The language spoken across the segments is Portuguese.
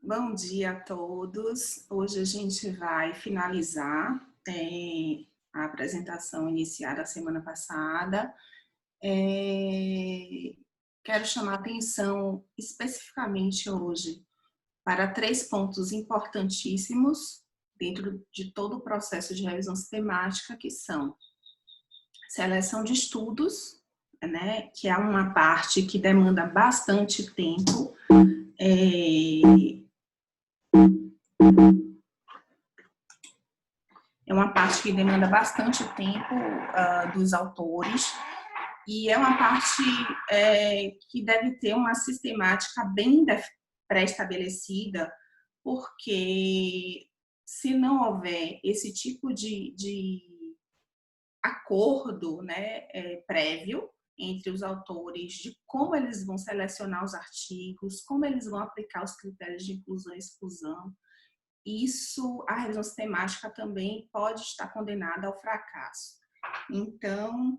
Bom dia a todos. Hoje a gente vai finalizar a apresentação iniciada semana passada. Quero chamar a atenção especificamente hoje para 3 pontos importantíssimos dentro de todo o processo de revisão sistemática, que são seleção de estudos, né, que é uma parte que demanda bastante tempo, é uma parte que demanda bastante tempo dos autores e é uma parte que deve ter uma sistemática bem pré-estabelecida, porque se não houver esse tipo de acordo, né, prévio entre os autores de como eles vão selecionar os artigos, como eles vão aplicar os critérios de inclusão e exclusão, isso, a revisão sistemática também pode estar condenada ao fracasso. Então,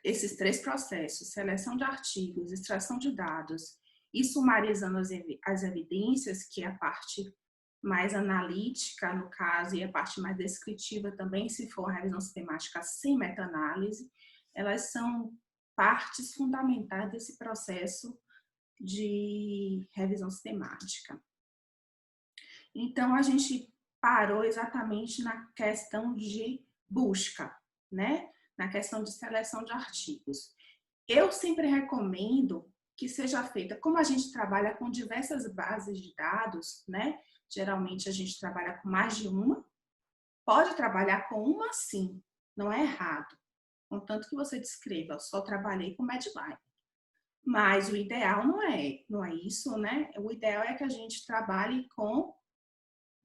esses 3 processos, seleção de artigos, extração de dados e sumarizando as evidências, que é a parte mais analítica, no caso, e a parte mais descritiva também, se for a revisão sistemática sem meta-análise, elas são partes fundamentais desse processo de revisão sistemática. Então, a gente parou exatamente na questão de busca, né? Na questão de seleção de artigos. Eu sempre recomendo que seja feita, como a gente trabalha com diversas bases de dados, né? Geralmente a gente trabalha com mais de uma, pode trabalhar com uma sim, não é errado. Contanto que você descreva, eu só trabalhei com Medline. Mas o ideal não é isso, né? O ideal é que a gente trabalhe com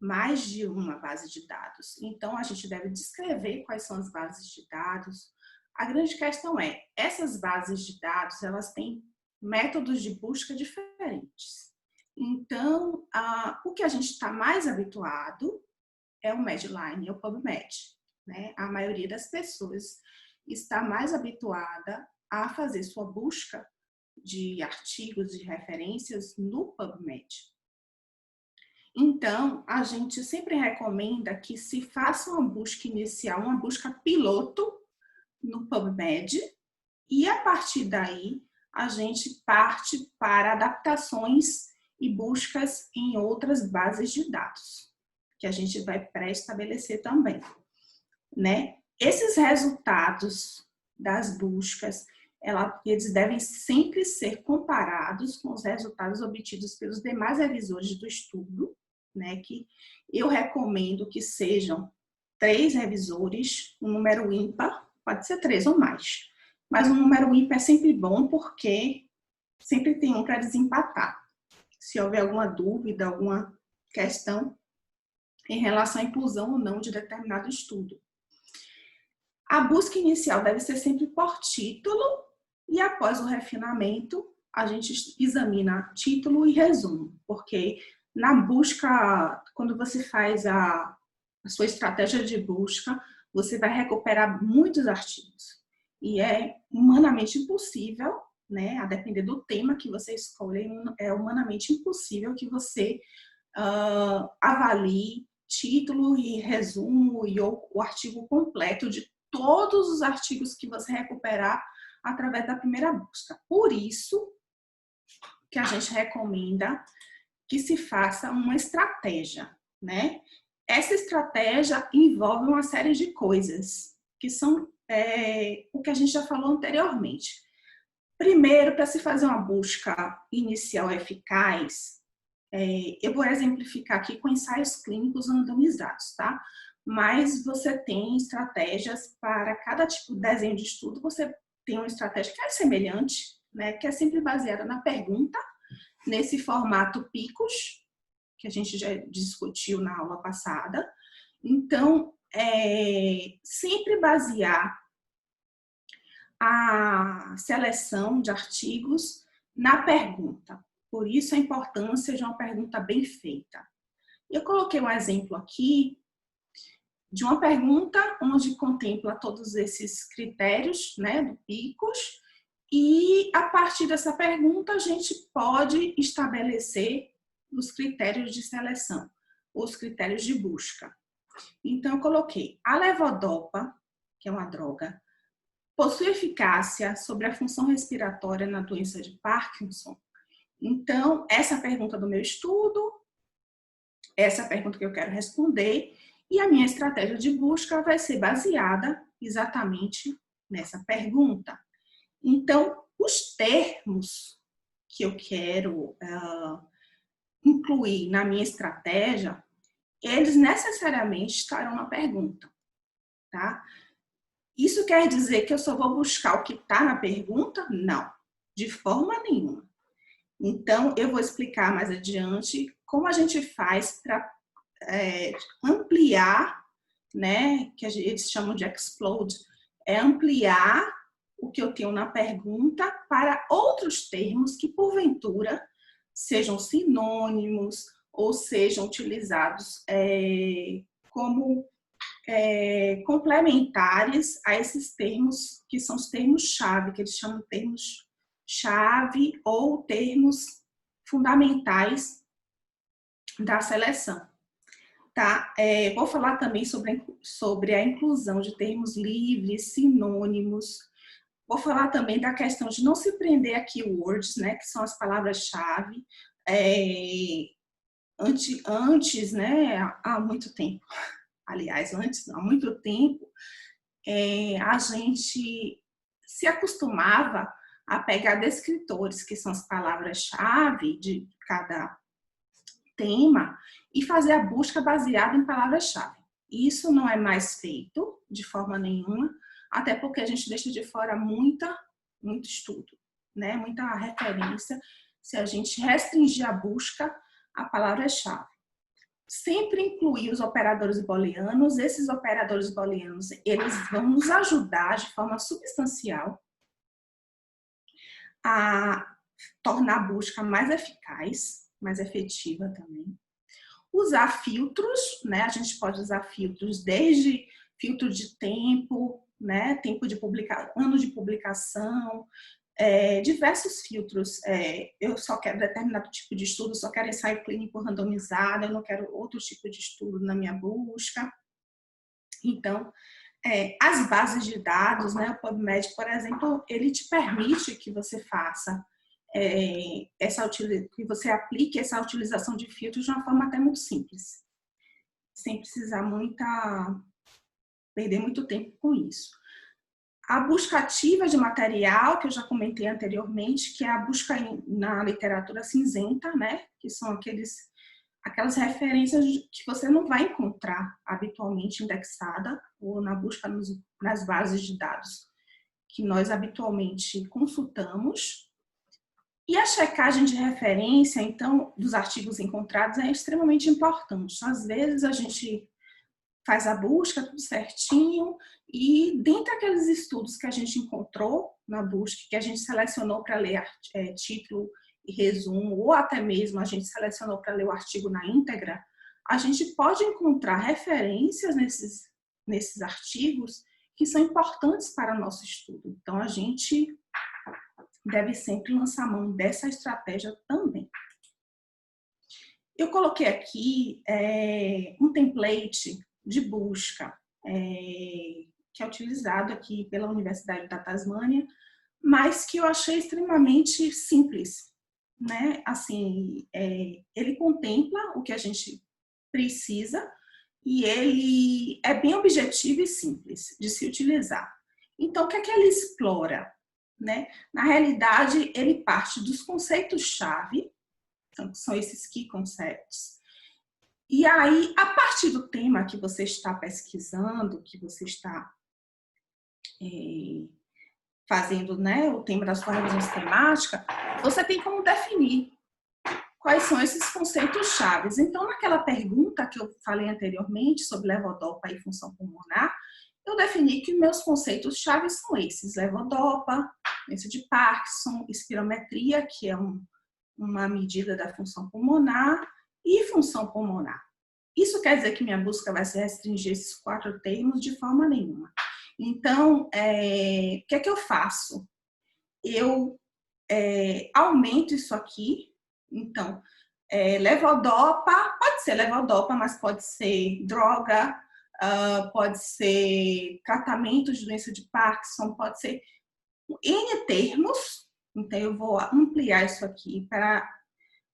mais de uma base de dados. Então, a gente deve descrever quais são as bases de dados. A grande questão é, essas bases de dados, elas têm métodos de busca diferentes. Então, o que a gente está mais habituado é o Medline, é o PubMed, né? A maioria das pessoas está mais habituada a fazer sua busca de artigos, de referências no PubMed. Então, a gente sempre recomenda que se faça uma busca inicial, uma busca piloto no PubMed, e a partir daí a gente parte para adaptações e buscas em outras bases de dados, que a gente vai pré-estabelecer também, né? Esses resultados das buscas, eles devem sempre ser comparados com os resultados obtidos pelos demais revisores do estudo, né, que eu recomendo que sejam 3 revisores, um número ímpar, pode ser 3 ou mais, mas um número ímpar é sempre bom porque sempre tem um para desempatar. Se houver alguma dúvida, alguma questão em relação à inclusão ou não de determinado estudo. A busca inicial deve ser sempre por título e após o refinamento a gente examina título e resumo, porque na busca, quando você faz a sua estratégia de busca, você vai recuperar muitos artigos. E é humanamente impossível, né, a depender do tema que você escolhe, é humanamente impossível que você avalie título e resumo e o artigo completo de todos os artigos que você recuperar através da primeira busca. Por isso que a gente recomenda que se faça uma estratégia, né? Essa estratégia envolve uma série de coisas, que são o que a gente já falou anteriormente. Primeiro, para se fazer uma busca inicial eficaz, eu vou exemplificar aqui com ensaios clínicos randomizados, tá? Mas você tem estratégias para cada tipo de desenho de estudo, você tem uma estratégia que é semelhante, né? Que é sempre baseada na pergunta, nesse formato PICOS, que a gente já discutiu na aula passada. Então, sempre basear a seleção de artigos na pergunta. Por isso a importância de uma pergunta bem feita. Eu coloquei um exemplo aqui de uma pergunta onde contempla todos esses critérios, né, do PICOS, e a partir dessa pergunta a gente pode estabelecer os critérios de seleção, os critérios de busca. Então, eu coloquei a levodopa, que é uma droga, possui eficácia sobre a função respiratória na doença de Parkinson? Então, essa é a pergunta do meu estudo, essa é a pergunta que eu quero responder, e a minha estratégia de busca vai ser baseada exatamente nessa pergunta. Então, os termos que eu quero incluir na minha estratégia, eles necessariamente estarão na pergunta, tá? Isso quer dizer que eu só vou buscar o que está na pergunta? Não, de forma nenhuma. Então, eu vou explicar mais adiante como a gente faz para ampliar, né, que eles chamam de explode, é ampliar o que eu tenho na pergunta para outros termos que, porventura, sejam sinônimos ou sejam utilizados como complementares a esses termos que são os termos-chave, que eles chamam de termos-chave ou termos fundamentais da seleção. Tá? Vou falar também sobre a inclusão de termos livres, sinônimos. Vou falar também da questão de não se prender a keywords, né, que são as palavras-chave. Antes, né, há muito tempo, aliás, há muito tempo, a gente se acostumava a pegar descritores, que são as palavras-chave de cada tema, e fazer a busca baseada em palavras-chave. Isso não é mais feito de forma nenhuma, até porque a gente deixa de fora muito estudo, né? Muita referência, se a gente restringir a busca à palavra-chave. Sempre incluir os operadores booleanos. Esses operadores booleanos, eles vão nos ajudar de forma substancial a tornar a busca mais eficaz, mais efetiva também. Usar filtros, né? A gente pode usar filtros desde filtro de tempo, né? Tempo de ano de publicação, diversos filtros. Eu só quero determinado tipo de estudo, só quero ensaio clínico randomizado, eu não quero outro tipo de estudo na minha busca. Então, as bases de dados, né? O PubMed, por exemplo, ele te permite que você faça que você aplique essa utilização de filtros de uma forma até muito simples, sem precisar perder muito tempo com isso. A busca ativa de material, que eu já comentei anteriormente, que é a busca na literatura cinzenta, né? Que são aquelas referências que você não vai encontrar habitualmente indexada ou na busca nas bases de dados que nós habitualmente consultamos. E a checagem de referência, então, dos artigos encontrados é extremamente importante. Às vezes, a gente faz a busca tudo certinho e, dentre aqueles estudos que a gente encontrou na busca, que a gente selecionou para ler título e resumo, ou até mesmo a gente selecionou para ler o artigo na íntegra, a gente pode encontrar referências nesses artigos que são importantes para o nosso estudo. Então, a gente deve sempre lançar mão dessa estratégia também. Eu coloquei aqui um template de busca que é utilizado aqui pela Universidade da Tasmânia, mas que eu achei extremamente simples, né? Assim, ele contempla o que a gente precisa e ele é bem objetivo e simples de se utilizar. Então, o que é que ele explora? Né? Na realidade, ele parte dos conceitos-chave, então, são esses key concepts, e aí, a partir do tema que você está pesquisando, que você está fazendo, né, o tema da sua revisão sistemática, você tem como definir quais são esses conceitos-chave. Então, naquela pergunta que eu falei anteriormente sobre levodopa e função pulmonar, eu defini que meus conceitos-chave são esses: levodopa, doença de Parkinson, espirometria, que é uma medida da função pulmonar, e função pulmonar. Isso quer dizer que minha busca vai se restringir a esses 4 termos? De forma nenhuma. Então, o que é que eu faço? Eu aumento isso aqui. Então, Levodopa, pode ser levodopa, mas pode ser droga, pode ser tratamento de doença de Parkinson, pode ser N termos. Então, eu vou ampliar isso aqui para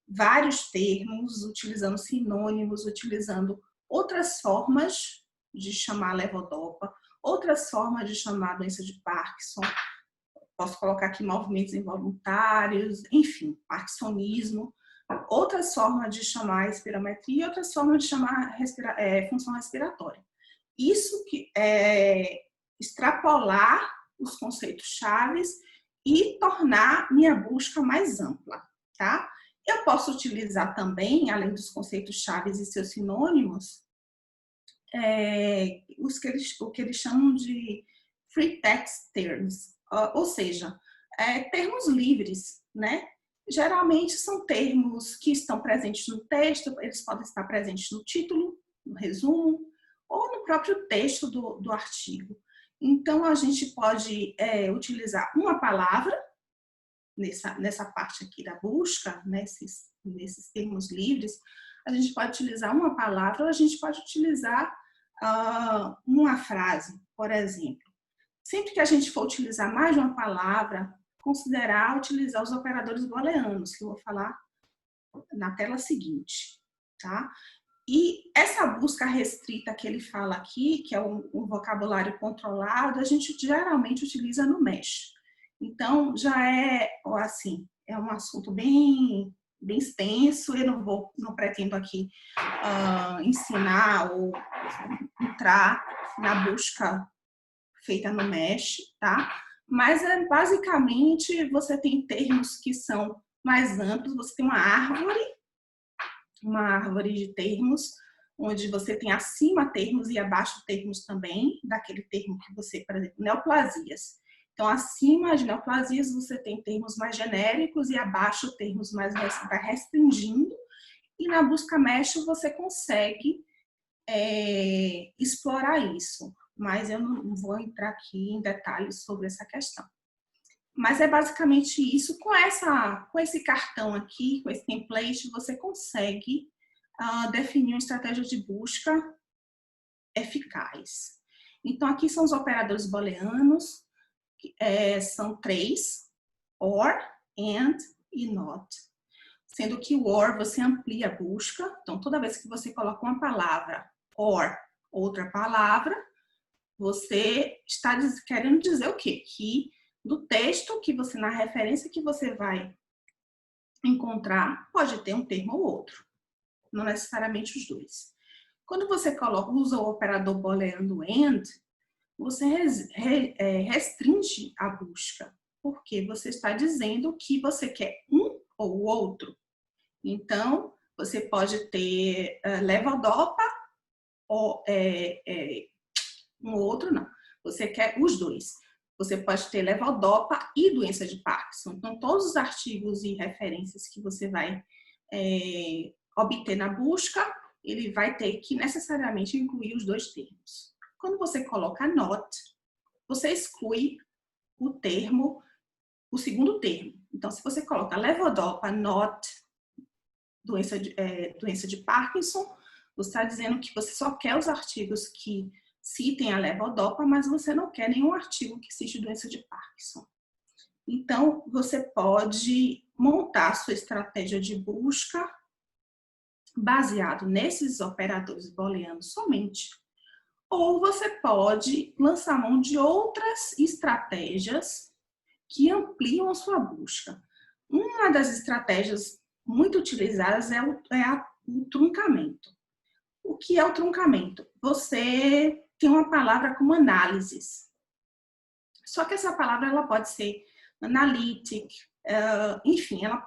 vários termos, utilizando sinônimos, utilizando outras formas de chamar levodopa, outras formas de chamar doença de Parkinson. Posso colocar aqui movimentos involuntários, enfim, parkinsonismo, outras formas de chamar espirometria e outras formas de chamar função respiratória. Isso que é extrapolar os conceitos chaves e tornar minha busca mais ampla, tá? Eu posso utilizar também, além dos conceitos chaves e seus sinônimos, o que eles chamam de free text terms, ou seja, termos livres, né? Geralmente são termos que estão presentes no texto, eles podem estar presentes no título, no resumo, ou no próprio texto do artigo. Então, a gente pode utilizar uma palavra nessa parte aqui da busca, nesses termos livres. A gente pode utilizar uma palavra ou a gente pode utilizar uma frase, por exemplo. Sempre que a gente for utilizar mais de uma palavra, utilizar os operadores booleanos, que eu vou falar na tela seguinte, tá? E essa busca restrita que ele fala aqui, que é um vocabulário controlado, a gente geralmente utiliza no MESH. Então, já assim, é um assunto bem extenso, eu não pretendo aqui ensinar ou entrar na busca feita no MESH, tá? Mas, basicamente, você tem termos que são mais amplos, você tem uma árvore de termos, onde você tem acima termos e abaixo termos também, daquele termo que você, por exemplo, neoplasias. Então, acima de neoplasias, você tem termos mais genéricos e abaixo termos mais restringindo. E na busca MESH você consegue explorar isso. Mas eu não vou entrar aqui em detalhes sobre essa questão. Mas é basicamente isso. Com esse cartão aqui, com esse template, você consegue definir uma estratégia de busca eficaz. Então, aqui são os operadores booleanos, são 3, or, and e not. Sendo que o or você amplia a busca. Então, toda vez que você coloca uma palavra, or, outra palavra, você está querendo dizer o quê? Que do texto que você, na referência que você vai encontrar, pode ter um termo ou outro, não necessariamente os dois. Quando você usa o operador booleano AND, você restringe a busca, porque você está dizendo que você quer um ou outro. Então, você pode ter levodopa ou um outro não. Você quer os dois. Você pode ter levodopa e doença de Parkinson. Então, todos os artigos e referências que você vai obter na busca, ele vai ter que necessariamente incluir os dois termos. Quando você coloca not, você exclui o segundo termo. Então, se você coloca levodopa, not, doença de Parkinson, você está dizendo que você só quer os artigos que citem a levodopa, mas você não quer nenhum artigo que cite doença de Parkinson. Então, você pode montar a sua estratégia de busca baseado nesses operadores booleanos somente, ou você pode lançar mão de outras estratégias que ampliam a sua busca. Uma das estratégias muito utilizadas é o truncamento. O que é o truncamento? Você tem uma palavra como análises. Só que essa palavra ela pode ser analytic, enfim, a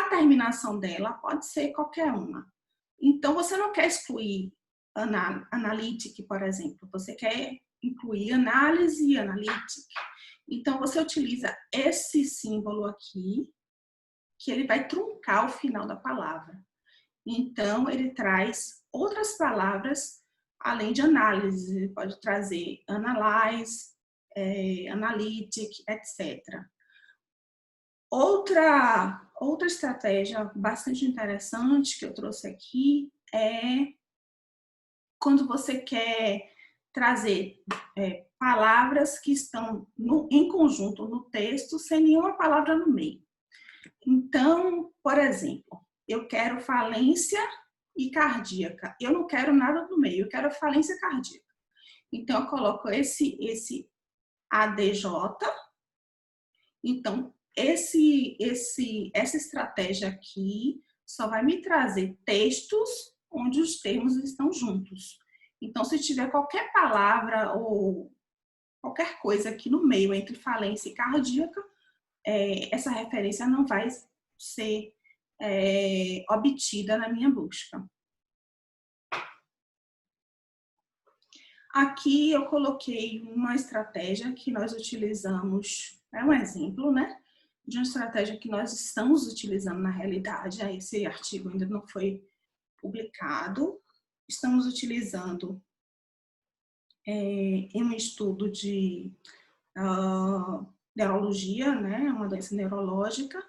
terminação dela pode ser qualquer uma. Então, você não quer excluir analytic, por exemplo. Você quer incluir análise e analytic. Então, você utiliza esse símbolo aqui, que ele vai truncar o final da palavra. Então, ele traz outras palavras além de análise. Ele pode trazer analyze, analytic, etc. Outra Outra estratégia bastante interessante que eu trouxe aqui é quando você quer trazer palavras que estão em conjunto no texto, sem nenhuma palavra no meio. Então, por exemplo, eu quero falência e cardíaca. Eu não quero nada no meio, eu quero falência cardíaca. Então, eu coloco esse ADJ. Então, essa estratégia aqui só vai me trazer textos onde os termos estão juntos. Então, se tiver qualquer palavra ou qualquer coisa aqui no meio entre falência e cardíaca, essa referência não vai ser obtida na minha busca. Aqui eu coloquei uma estratégia que nós utilizamos, é um exemplo, né? De uma estratégia que nós estamos utilizando na realidade. Esse artigo ainda não foi publicado. Estamos utilizando em um estudo de neurologia, né? Uma doença neurológica.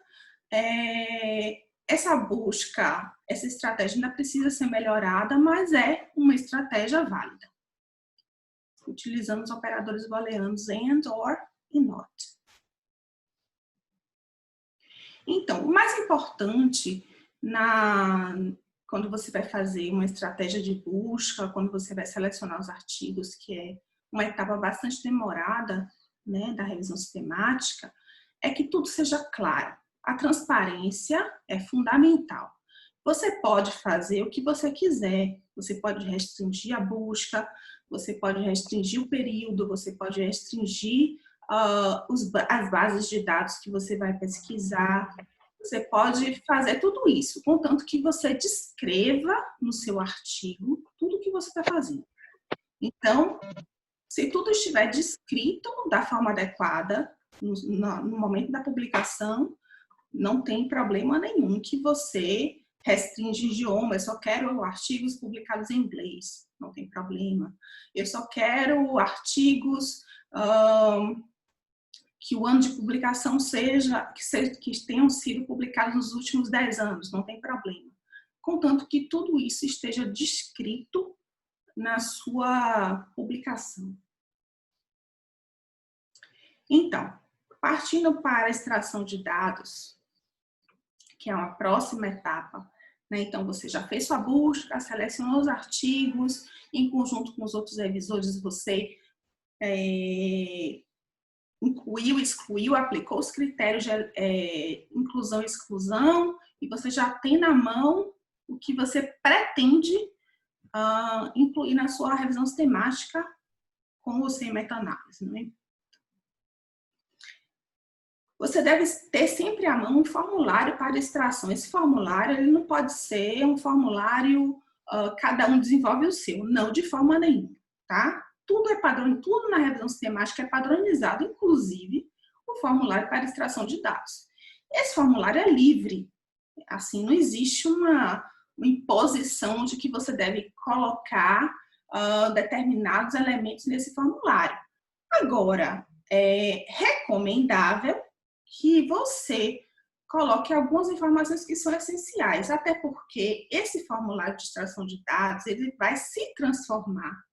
Essa busca, essa estratégia ainda precisa ser melhorada, mas é uma estratégia válida. Utilizando os operadores booleanos and, or e not. Então, o mais importante quando você vai fazer uma estratégia de busca, quando você vai selecionar os artigos, que é uma etapa bastante demorada, né, da revisão sistemática, é que tudo seja claro. A transparência é fundamental. Você pode fazer o que você quiser, você pode restringir a busca, você pode restringir o período, você pode restringir as bases de dados que você vai pesquisar, você pode fazer tudo isso, contanto que você descreva no seu artigo tudo o que você está fazendo. Então, se tudo estiver descrito da forma adequada, no momento da publicação, não tem problema nenhum que você restringe idioma. Eu só quero artigos publicados em inglês, não tem problema. Eu só quero artigos que o ano de publicação seja que tenham sido publicados nos últimos 10 anos, não tem problema. Contanto que tudo isso esteja descrito na sua publicação. Então, partindo para a extração de dados, que é uma próxima etapa, né? Então, você já fez sua busca, selecionou os artigos, em conjunto com os outros revisores, você incluiu, excluiu, aplicou os critérios de inclusão e exclusão, e você já tem na mão o que você pretende incluir na sua revisão sistemática com ou sem meta-análise, né? Você deve ter sempre à mão um formulário para extração. Esse formulário ele não pode ser um formulário, cada um desenvolve o seu. Não, de forma nenhuma, tá? Tudo é padrão, tudo na revisão sistemática é padronizado, inclusive o formulário para extração de dados. Esse formulário é livre. Assim, não existe uma imposição de que você deve colocar determinados elementos nesse formulário. Agora, é recomendável que você coloque algumas informações que são essenciais, até porque esse formulário de extração de dados, ele vai se transformar,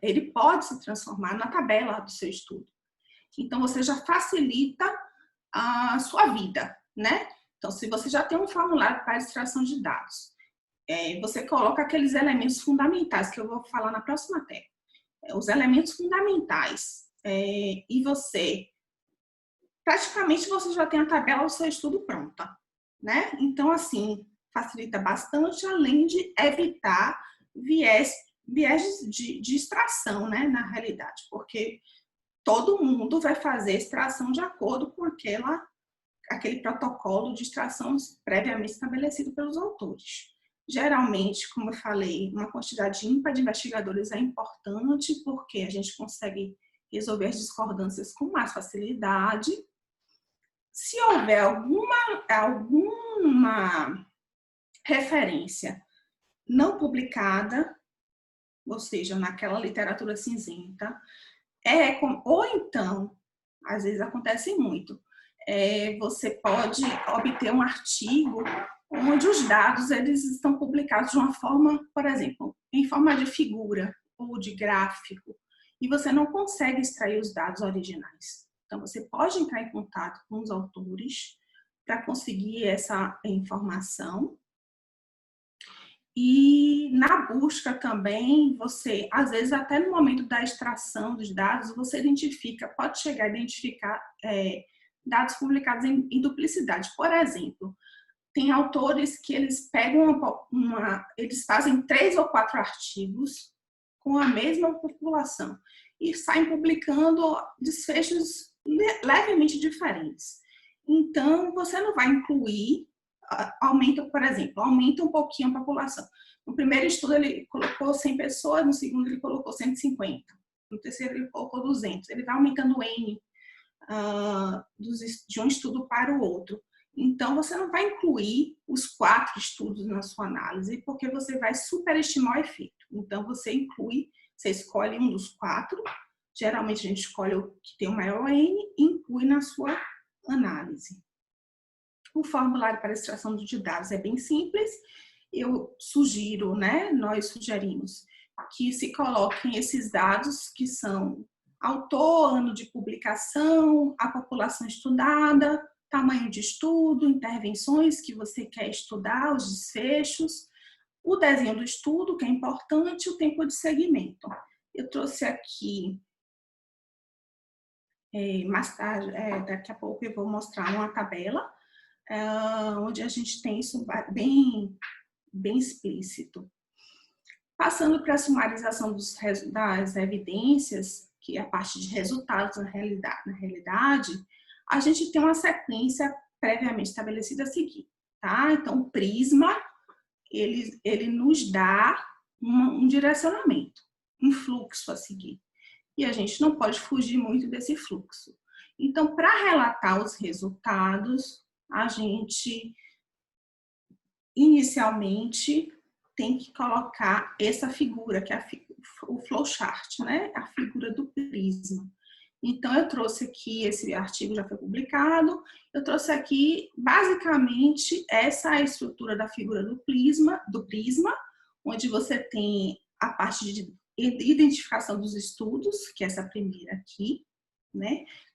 ele pode se transformar na tabela do seu estudo. Então, você já facilita a sua vida, né? Então, se você já tem um formulário para extração de dados, você coloca aqueles elementos fundamentais, que eu vou falar na próxima tela. Os elementos fundamentais, e praticamente você já tem a tabela do seu estudo pronta, né? Então, assim, facilita bastante, além de evitar viés de extração, né, na realidade, porque todo mundo vai fazer extração de acordo com aquele protocolo de extração previamente estabelecido pelos autores. Geralmente, como eu falei, uma quantidade ímpar de investigadores é importante porque a gente consegue resolver as discordâncias com mais facilidade. Se houver alguma referência não publicada, ou seja, naquela literatura cinzenta, ou então, às vezes acontece muito, você pode obter um artigo onde os dados eles estão publicados de uma forma, por exemplo, em forma de figura ou de gráfico, e você não consegue extrair os dados originais. Então, você pode entrar em contato com os autores para conseguir essa informação. E na busca também, você, às vezes, até no momento da extração dos dados, você identifica, pode chegar a identificar dados publicados em duplicidade. Por exemplo, tem autores que eles pegam eles fazem 3 ou 4 artigos com a mesma população e saem publicando desfechos levemente diferentes. Então, você não vai incluir, aumenta, por exemplo, aumenta um pouquinho a população. No primeiro estudo ele colocou 100 pessoas, no segundo ele colocou 150, no terceiro ele colocou 200. Ele vai aumentando o N de um estudo para o outro. Então, você não vai incluir os 4 estudos na sua análise, porque você vai superestimar o efeito. Então, você escolhe um dos 4, geralmente a gente escolhe o que tem o maior N e inclui na sua análise. O formulário para extração de dados é bem simples. Eu sugiro, nós sugerimos que se coloquem esses dados que são autor, ano de publicação, a população estudada, tamanho de estudo, intervenções que você quer estudar, os desfechos, o desenho do estudo, que é importante, o tempo de segmento. Eu trouxe aqui, mais tarde, daqui a pouco eu vou mostrar uma tabela, onde a gente tem isso bem explícito. Passando para a sumarização das evidências, que é a parte de resultados na realidade, a gente tem uma sequência previamente estabelecida a seguir, tá? Então, o prisma, ele nos dá um direcionamento, um fluxo a seguir. E a gente não pode fugir muito desse fluxo. Então, para relatar os resultados, a gente, inicialmente, tem que colocar essa figura, que é o flowchart, a figura do prisma. Então, eu trouxe aqui, esse artigo já foi publicado, eu trouxe aqui, basicamente, essa é a estrutura da figura do prisma, onde você tem a parte de identificação dos estudos, que é essa primeira aqui,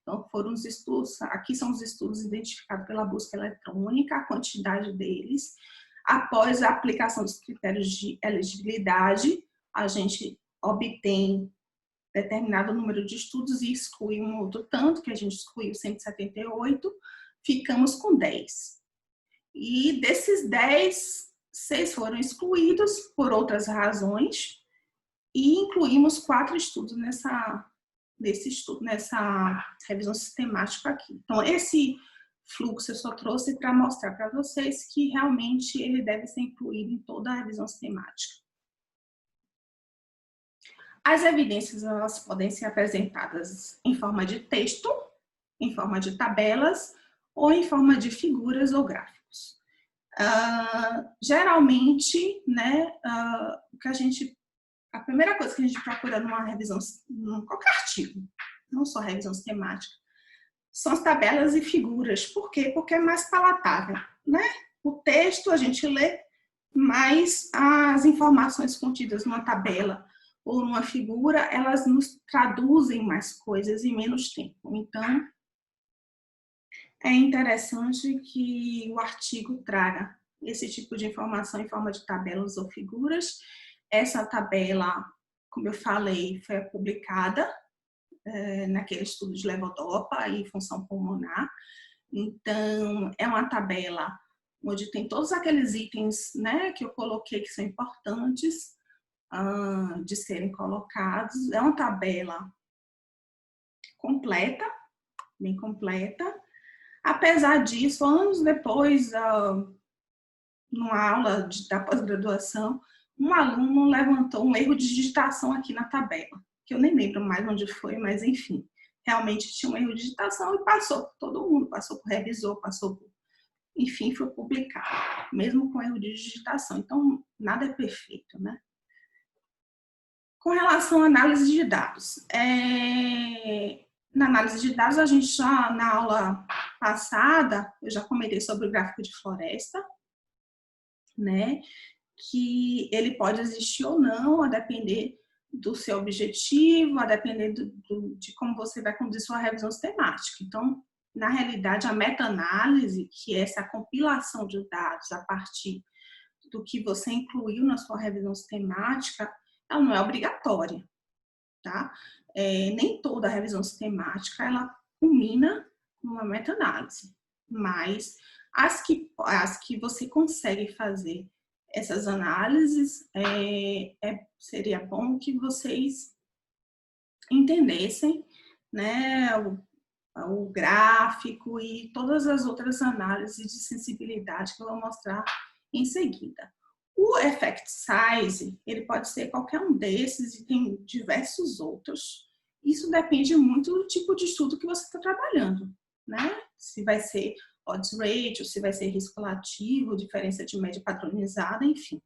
Então, foram os estudos, aqui são os estudos identificados pela busca eletrônica, a quantidade deles. Após a aplicação dos critérios de elegibilidade, a gente obtém determinado número de estudos e exclui um outro tanto, que a gente excluiu 178, ficamos com 10. E desses 10, 6 foram excluídos por outras razões e incluímos 4 estudos nessa revisão sistemática aqui. Então, esse fluxo eu só trouxe para mostrar para vocês que realmente ele deve ser incluído em toda a revisão sistemática. As evidências elas podem ser apresentadas em forma de texto, em forma de tabelas ou em forma de figuras ou gráficos. Geralmente, a primeira coisa que a gente procura numa revisão, em qualquer artigo, não só revisão sistemática, são as tabelas e figuras. Por quê? Porque é mais palatável, O texto a gente lê, mas as informações contidas numa tabela ou numa figura, elas nos traduzem mais coisas em menos tempo. Então, é interessante que o artigo traga esse tipo de informação em forma de tabelas ou figuras. Essa tabela, como eu falei, foi publicada naquele estudo de levodopa e função pulmonar. Então, é uma tabela onde tem todos aqueles itens que eu coloquei que são importantes de serem colocados. É uma tabela completa, bem completa. Apesar disso, anos depois, numa aula da pós-graduação, um aluno levantou um erro de digitação aqui na tabela, que eu nem lembro mais onde foi, mas enfim, realmente tinha um erro de digitação e passou por todo mundo, passou por revisor, enfim, foi publicado, mesmo com erro de digitação. Então, nada é perfeito, Com relação à análise de dados, Na análise de dados, a gente já, na aula passada, eu já comentei sobre o gráfico de floresta, né? Que ele pode existir ou não, a depender do seu objetivo, a depender de como você vai conduzir sua revisão sistemática. Então, na realidade, a meta-análise, que é essa compilação de dados a partir do que você incluiu na sua revisão sistemática, ela não é obrigatória, tá? Nem toda revisão sistemática, ela culmina com uma meta-análise, mas as que você consegue fazer essas análises, seria bom que vocês entendessem, né, o gráfico e todas as outras análises de sensibilidade que eu vou mostrar em seguida. O effect size, ele pode ser qualquer um desses e tem diversos outros. Isso depende muito do tipo de estudo que você está trabalhando, né? Se vai ser odds ratio, se vai ser risco relativo, diferença de média padronizada, enfim.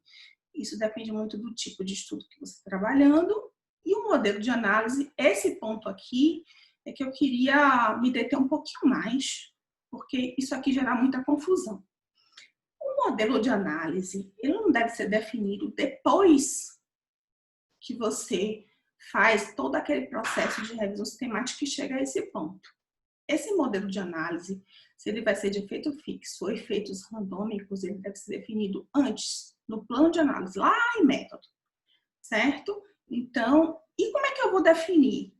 Isso depende muito do tipo de estudo que você está trabalhando. E o modelo de análise, esse ponto aqui, é que eu queria me deter um pouquinho mais, porque isso aqui gera muita confusão. O modelo de análise, ele não deve ser definido depois que você faz todo aquele processo de revisão sistemática que chega a esse ponto. Esse modelo de análise, se ele vai ser de efeito fixo ou efeitos randômicos, ele deve ser definido antes, no plano de análise, lá em método, certo? Então, e como é que eu vou definir?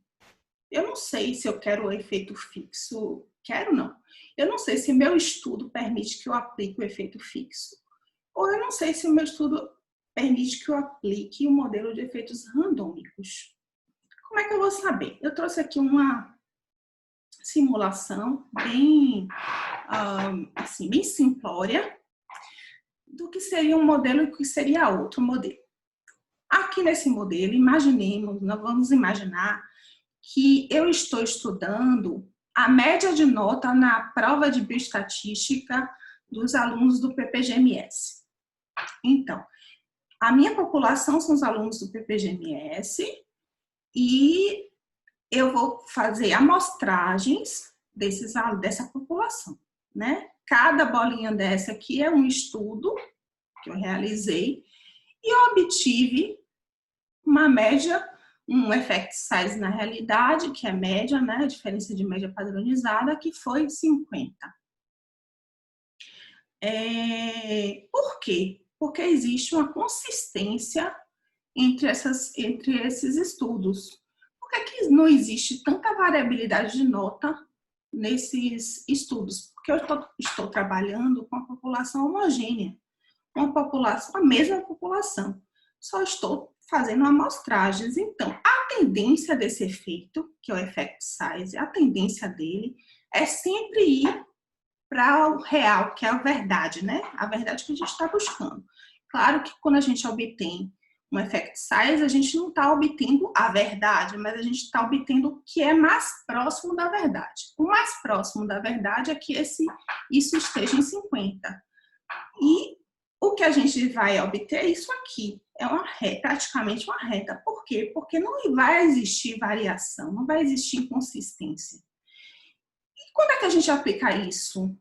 Eu não sei se eu quero o efeito fixo, quero não. Eu não sei se meu estudo permite que eu aplique o efeito fixo, ou eu não sei se o meu estudo permite que eu aplique o modelo de efeitos randômicos. Como é que eu vou saber? Eu trouxe aqui uma simulação bem, assim, bem simplória do que seria um modelo e do que seria outro modelo. Aqui nesse modelo, imaginemos, nós vamos imaginar que eu estou estudando a média de nota na prova de bioestatística dos alunos do PPGMS. Então, a minha população são os alunos do PPGMS e eu vou fazer amostragens dessa população, né? Cada bolinha dessa aqui é um estudo que eu realizei e eu obtive uma média, um effect size na realidade, que é média, né? A diferença de média padronizada, que foi 50. Por quê? Porque existe uma consistência entre esses estudos. Por que não existe tanta variabilidade de nota nesses estudos? Porque eu estou trabalhando com a população homogênea, a mesma população. Só estou fazendo amostragens. Então, a tendência desse efeito, que é o effect size, a tendência dele é sempre ir para o real, que é a verdade, né? A verdade que a gente está buscando. Claro que quando a gente obtém um effect size, a gente não está obtendo a verdade, mas a gente está obtendo o que é mais próximo da verdade. O mais próximo da verdade é que isso esteja em 50. E o que a gente vai obter é isso aqui. É praticamente uma reta. Por quê? Porque não vai existir variação, não vai existir inconsistência. E quando é que a gente aplica isso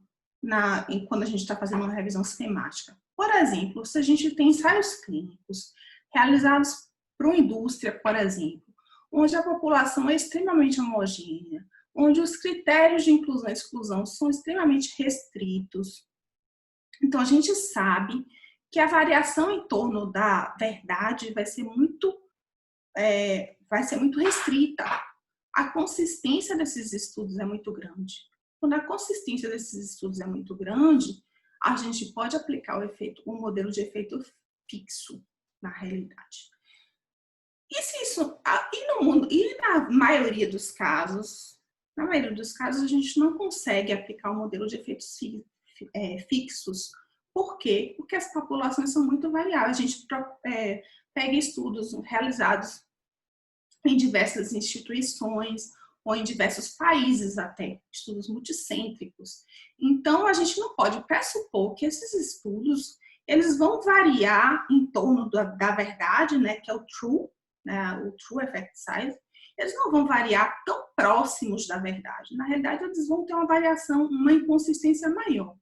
quando a gente está fazendo uma revisão sistemática? Por exemplo, se a gente tem ensaios clínicos realizados para uma indústria, por exemplo, onde a população é extremamente homogênea, onde os critérios de inclusão e exclusão são extremamente restritos. Então, a gente sabe que a variação em torno da verdade vai ser muito restrita. A consistência desses estudos é muito grande. Quando a consistência desses estudos é muito grande, a gente pode aplicar um modelo de efeito fixo na realidade. Na maioria dos casos, a gente não consegue aplicar um modelo de efeitos fixos. Por quê? Porque as populações são muito variáveis. A gente pega estudos realizados em diversas instituições ou em diversos países até, estudos multicêntricos. Então, a gente não pode pressupor que esses estudos eles vão variar em torno da verdade, né, que é o true, né, o true effect size, eles não vão variar tão próximos da verdade. Na realidade, eles vão ter uma variação, uma inconsistência maior.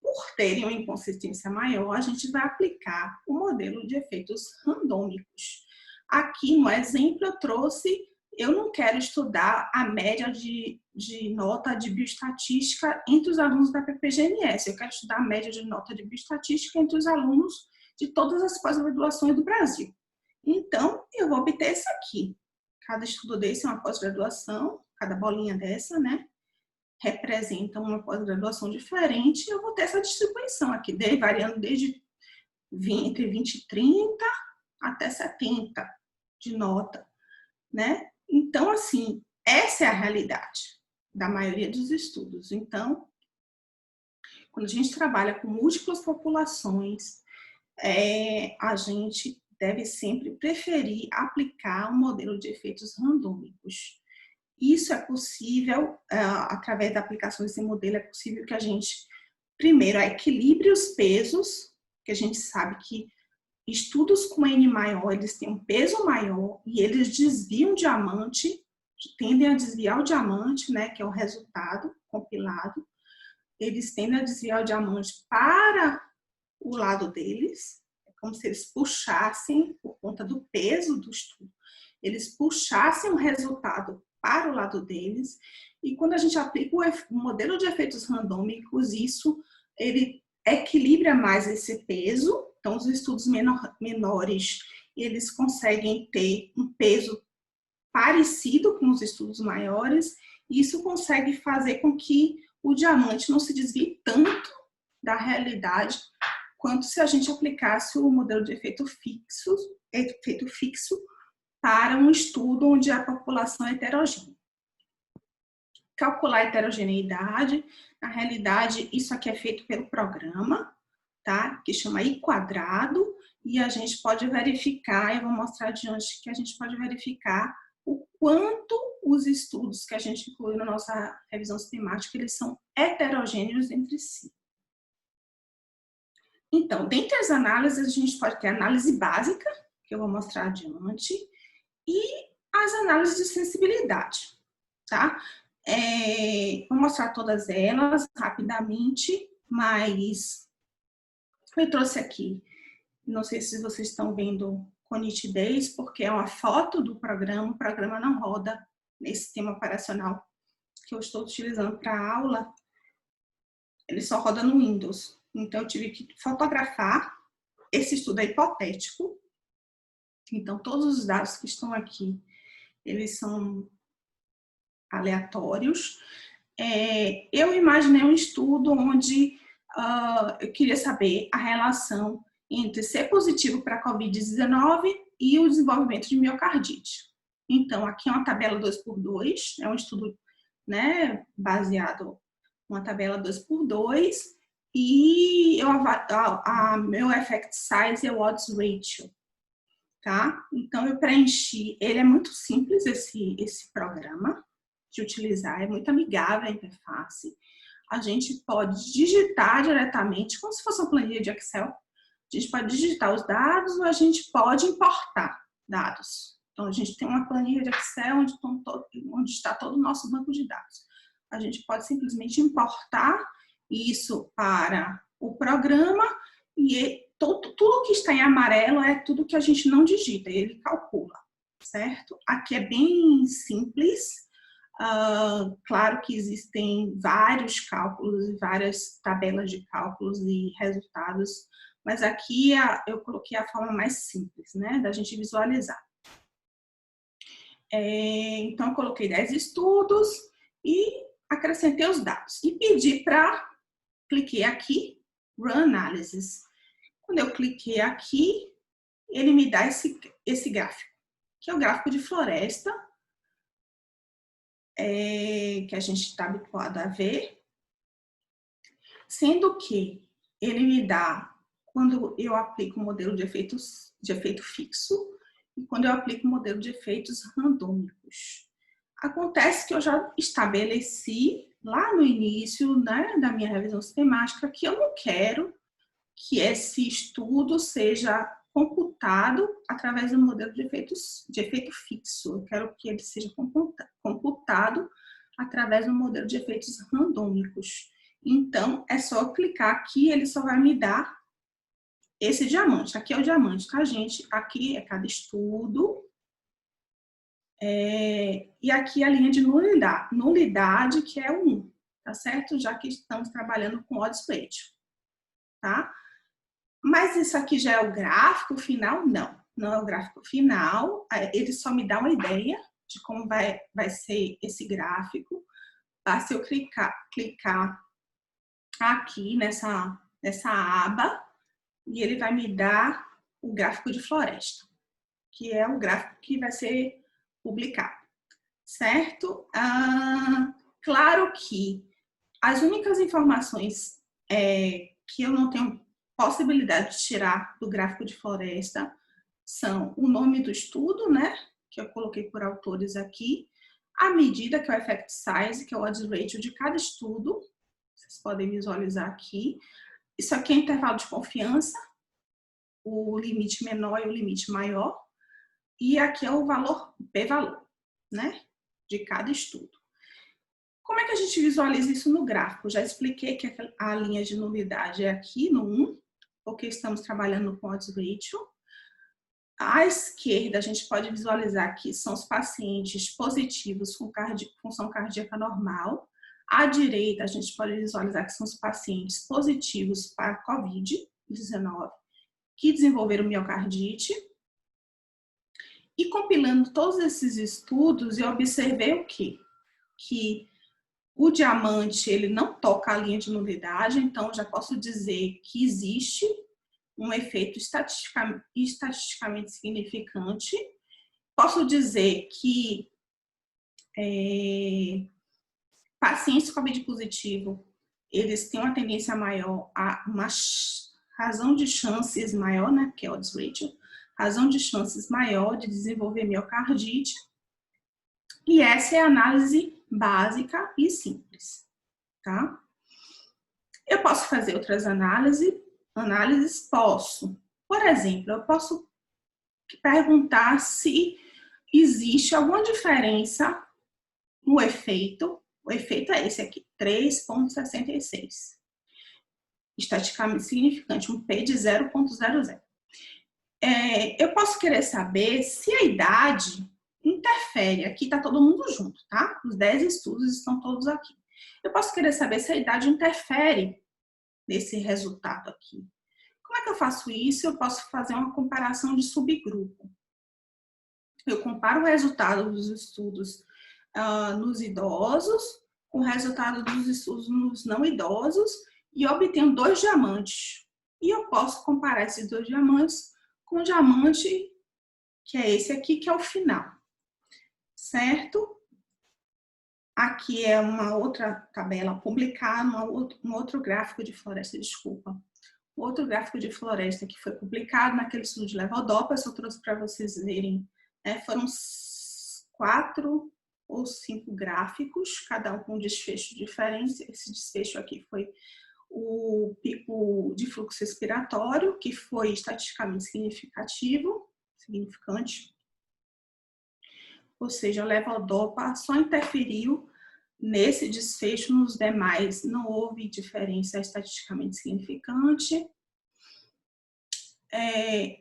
Por terem uma inconsistência maior, a gente vai aplicar o modelo de efeitos randômicos. Aqui no exemplo eu trouxe, eu não quero estudar a média de nota de bioestatística entre os alunos da PPGNS, eu quero estudar a média de nota de bioestatística entre os alunos de todas as pós-graduações do Brasil. Então, eu vou obter isso aqui. Cada estudo desse é uma pós-graduação, cada bolinha dessa, né? Representa uma pós-graduação diferente, eu vou ter essa distribuição aqui, variando desde entre 20 e 30 até 70 de nota, né? Então, assim, essa é a realidade da maioria dos estudos. Então, quando a gente trabalha com múltiplas populações, a gente deve sempre preferir aplicar um modelo de efeitos randômicos. Isso é possível, através da aplicação desse modelo, é possível que a gente, primeiro, equilibre os pesos, que a gente sabe que estudos com N maior, eles têm um peso maior e eles desviam o diamante, tendem a desviar o diamante, né, que é o resultado compilado, eles tendem a desviar o diamante para o lado deles, é como se eles puxassem, por conta do peso do estudo, eles puxassem o resultado para o lado deles, e quando a gente aplica o modelo de efeitos randômicos, isso ele equilibra mais esse peso. Então, os estudos menores, eles conseguem ter um peso parecido com os estudos maiores, e isso consegue fazer com que o diamante não se desvie tanto da realidade quanto se a gente aplicasse o modelo de efeito fixo para um estudo onde a população é heterogênea. Calcular a heterogeneidade, na realidade, isso aqui é feito pelo programa, tá? Que chama I quadrado, e a gente pode verificar, eu vou mostrar adiante que a gente pode verificar o quanto os estudos que a gente inclui na nossa revisão sistemática, eles são heterogêneos entre si. Então, dentre as análises, a gente pode ter a análise básica, que eu vou mostrar adiante, e as análises de sensibilidade, tá? Vou mostrar todas elas rapidamente, mas eu trouxe aqui, não sei se vocês estão vendo com nitidez, porque é uma foto do programa, o programa não roda nesse sistema operacional que eu estou utilizando para a aula, ele só roda no Windows. Então, eu tive que fotografar, esse estudo é hipotético, então todos os dados que estão aqui, eles são aleatórios. Eu imaginei um estudo onde eu queria saber a relação entre ser positivo para a COVID-19 e o desenvolvimento de miocardite. Então, aqui é uma tabela 2x2, é um estudo, né, baseado numa tabela 2x2, e meu effect size é o odds ratio, tá? Então, eu preenchi, ele é muito simples, esse programa de utilizar, é muito amigável a interface. A gente pode digitar diretamente, como se fosse uma planilha de Excel. A gente pode digitar os dados ou a gente pode importar dados. Então, a gente tem uma planilha de Excel onde está todo o nosso banco de dados. A gente pode simplesmente importar isso para o programa e tudo que está em amarelo é tudo que a gente não digita, ele calcula, certo? Aqui é bem simples. Claro que existem vários cálculos e várias tabelas de cálculos e resultados, mas aqui eu coloquei a forma mais simples, né, da gente visualizar. Então, eu coloquei 10 estudos e acrescentei os dados. E pedi para, cliquei aqui, Run Analysis. Quando eu cliquei aqui, ele me dá esse gráfico, que é o gráfico de floresta, que a gente está habituado a ver, sendo que ele me dá quando eu aplico o modelo de efeito fixo e quando eu aplico o modelo de efeitos randômicos. Acontece que eu já estabeleci lá no início, né, da minha revisão sistemática que eu não quero que esse estudo seja computado através do modelo de efeito fixo. Eu quero que ele seja computado através do modelo de efeitos randômicos. Então, é só clicar aqui, ele só vai me dar esse diamante. Aqui é o diamante, tá, gente? Aqui é cada estudo. E aqui a linha de nulidade, que é o 1, tá certo? Já que estamos trabalhando com odds ratio, tá? Mas isso aqui já é o gráfico final? Não, não é o gráfico final. Ele só me dá uma ideia de como vai ser esse gráfico. Basta eu clicar aqui nessa aba e ele vai me dar o gráfico de floresta, que é o gráfico que vai ser publicado, certo? Claro que as únicas informações que eu não tenho possibilidade de tirar do gráfico de floresta são o nome do estudo, né? Que eu coloquei por autores aqui, a medida, que é o effect size, que é o odds ratio de cada estudo, vocês podem visualizar aqui. Isso aqui é intervalo de confiança, o limite menor e o limite maior, e aqui é o valor p-valor, né? De cada estudo. Como é que a gente visualiza isso no gráfico? Já expliquei que a linha de nulidade é aqui no 1, porque estamos trabalhando com odds ratio. À esquerda, a gente pode visualizar que são os pacientes positivos com função cardíaca normal. À direita, a gente pode visualizar que são os pacientes positivos para COVID-19 que desenvolveram miocardite. E compilando todos esses estudos, eu observei o quê? Que o diamante, ele não toca a linha de nulidade, então já posso dizer que existe um efeito estatisticamente significante. Posso dizer que pacientes COVID positivo, eles têm uma tendência maior a uma razão de chances maior, né, que é o odds ratio, razão de chances maior de desenvolver miocardite. E essa é a análise básica e simples, tá? Eu posso fazer outras análises? Posso. Por exemplo, eu posso perguntar se existe alguma diferença no efeito. O efeito é esse aqui, 3,66. Estatisticamente significante, um P de 0,00. Eu posso querer saber se a idade interfere. Aqui está todo mundo junto, tá? Os 10 estudos estão todos aqui. Eu posso querer saber se a idade interfere nesse resultado aqui. Como é que eu faço isso? Eu posso fazer uma comparação de subgrupo. Eu comparo o resultado dos estudos nos idosos com o resultado dos estudos nos não idosos e obtenho 2 diamantes. E eu posso comparar esses 2 diamantes com o diamante, que é esse aqui, que é o final. Certo? Aqui é uma outra tabela publicada, um outro gráfico de floresta, desculpa. Outro gráfico de floresta que foi publicado naquele estudo de levodopa, eu só trouxe para vocês verem, né? Foram 4 ou 5 gráficos, cada um com um desfecho diferente. Esse desfecho aqui foi o pico de fluxo respiratório, que foi estatisticamente significante. Ou seja, a levodopa só interferiu nesse desfecho, nos demais não houve diferença estatisticamente significante.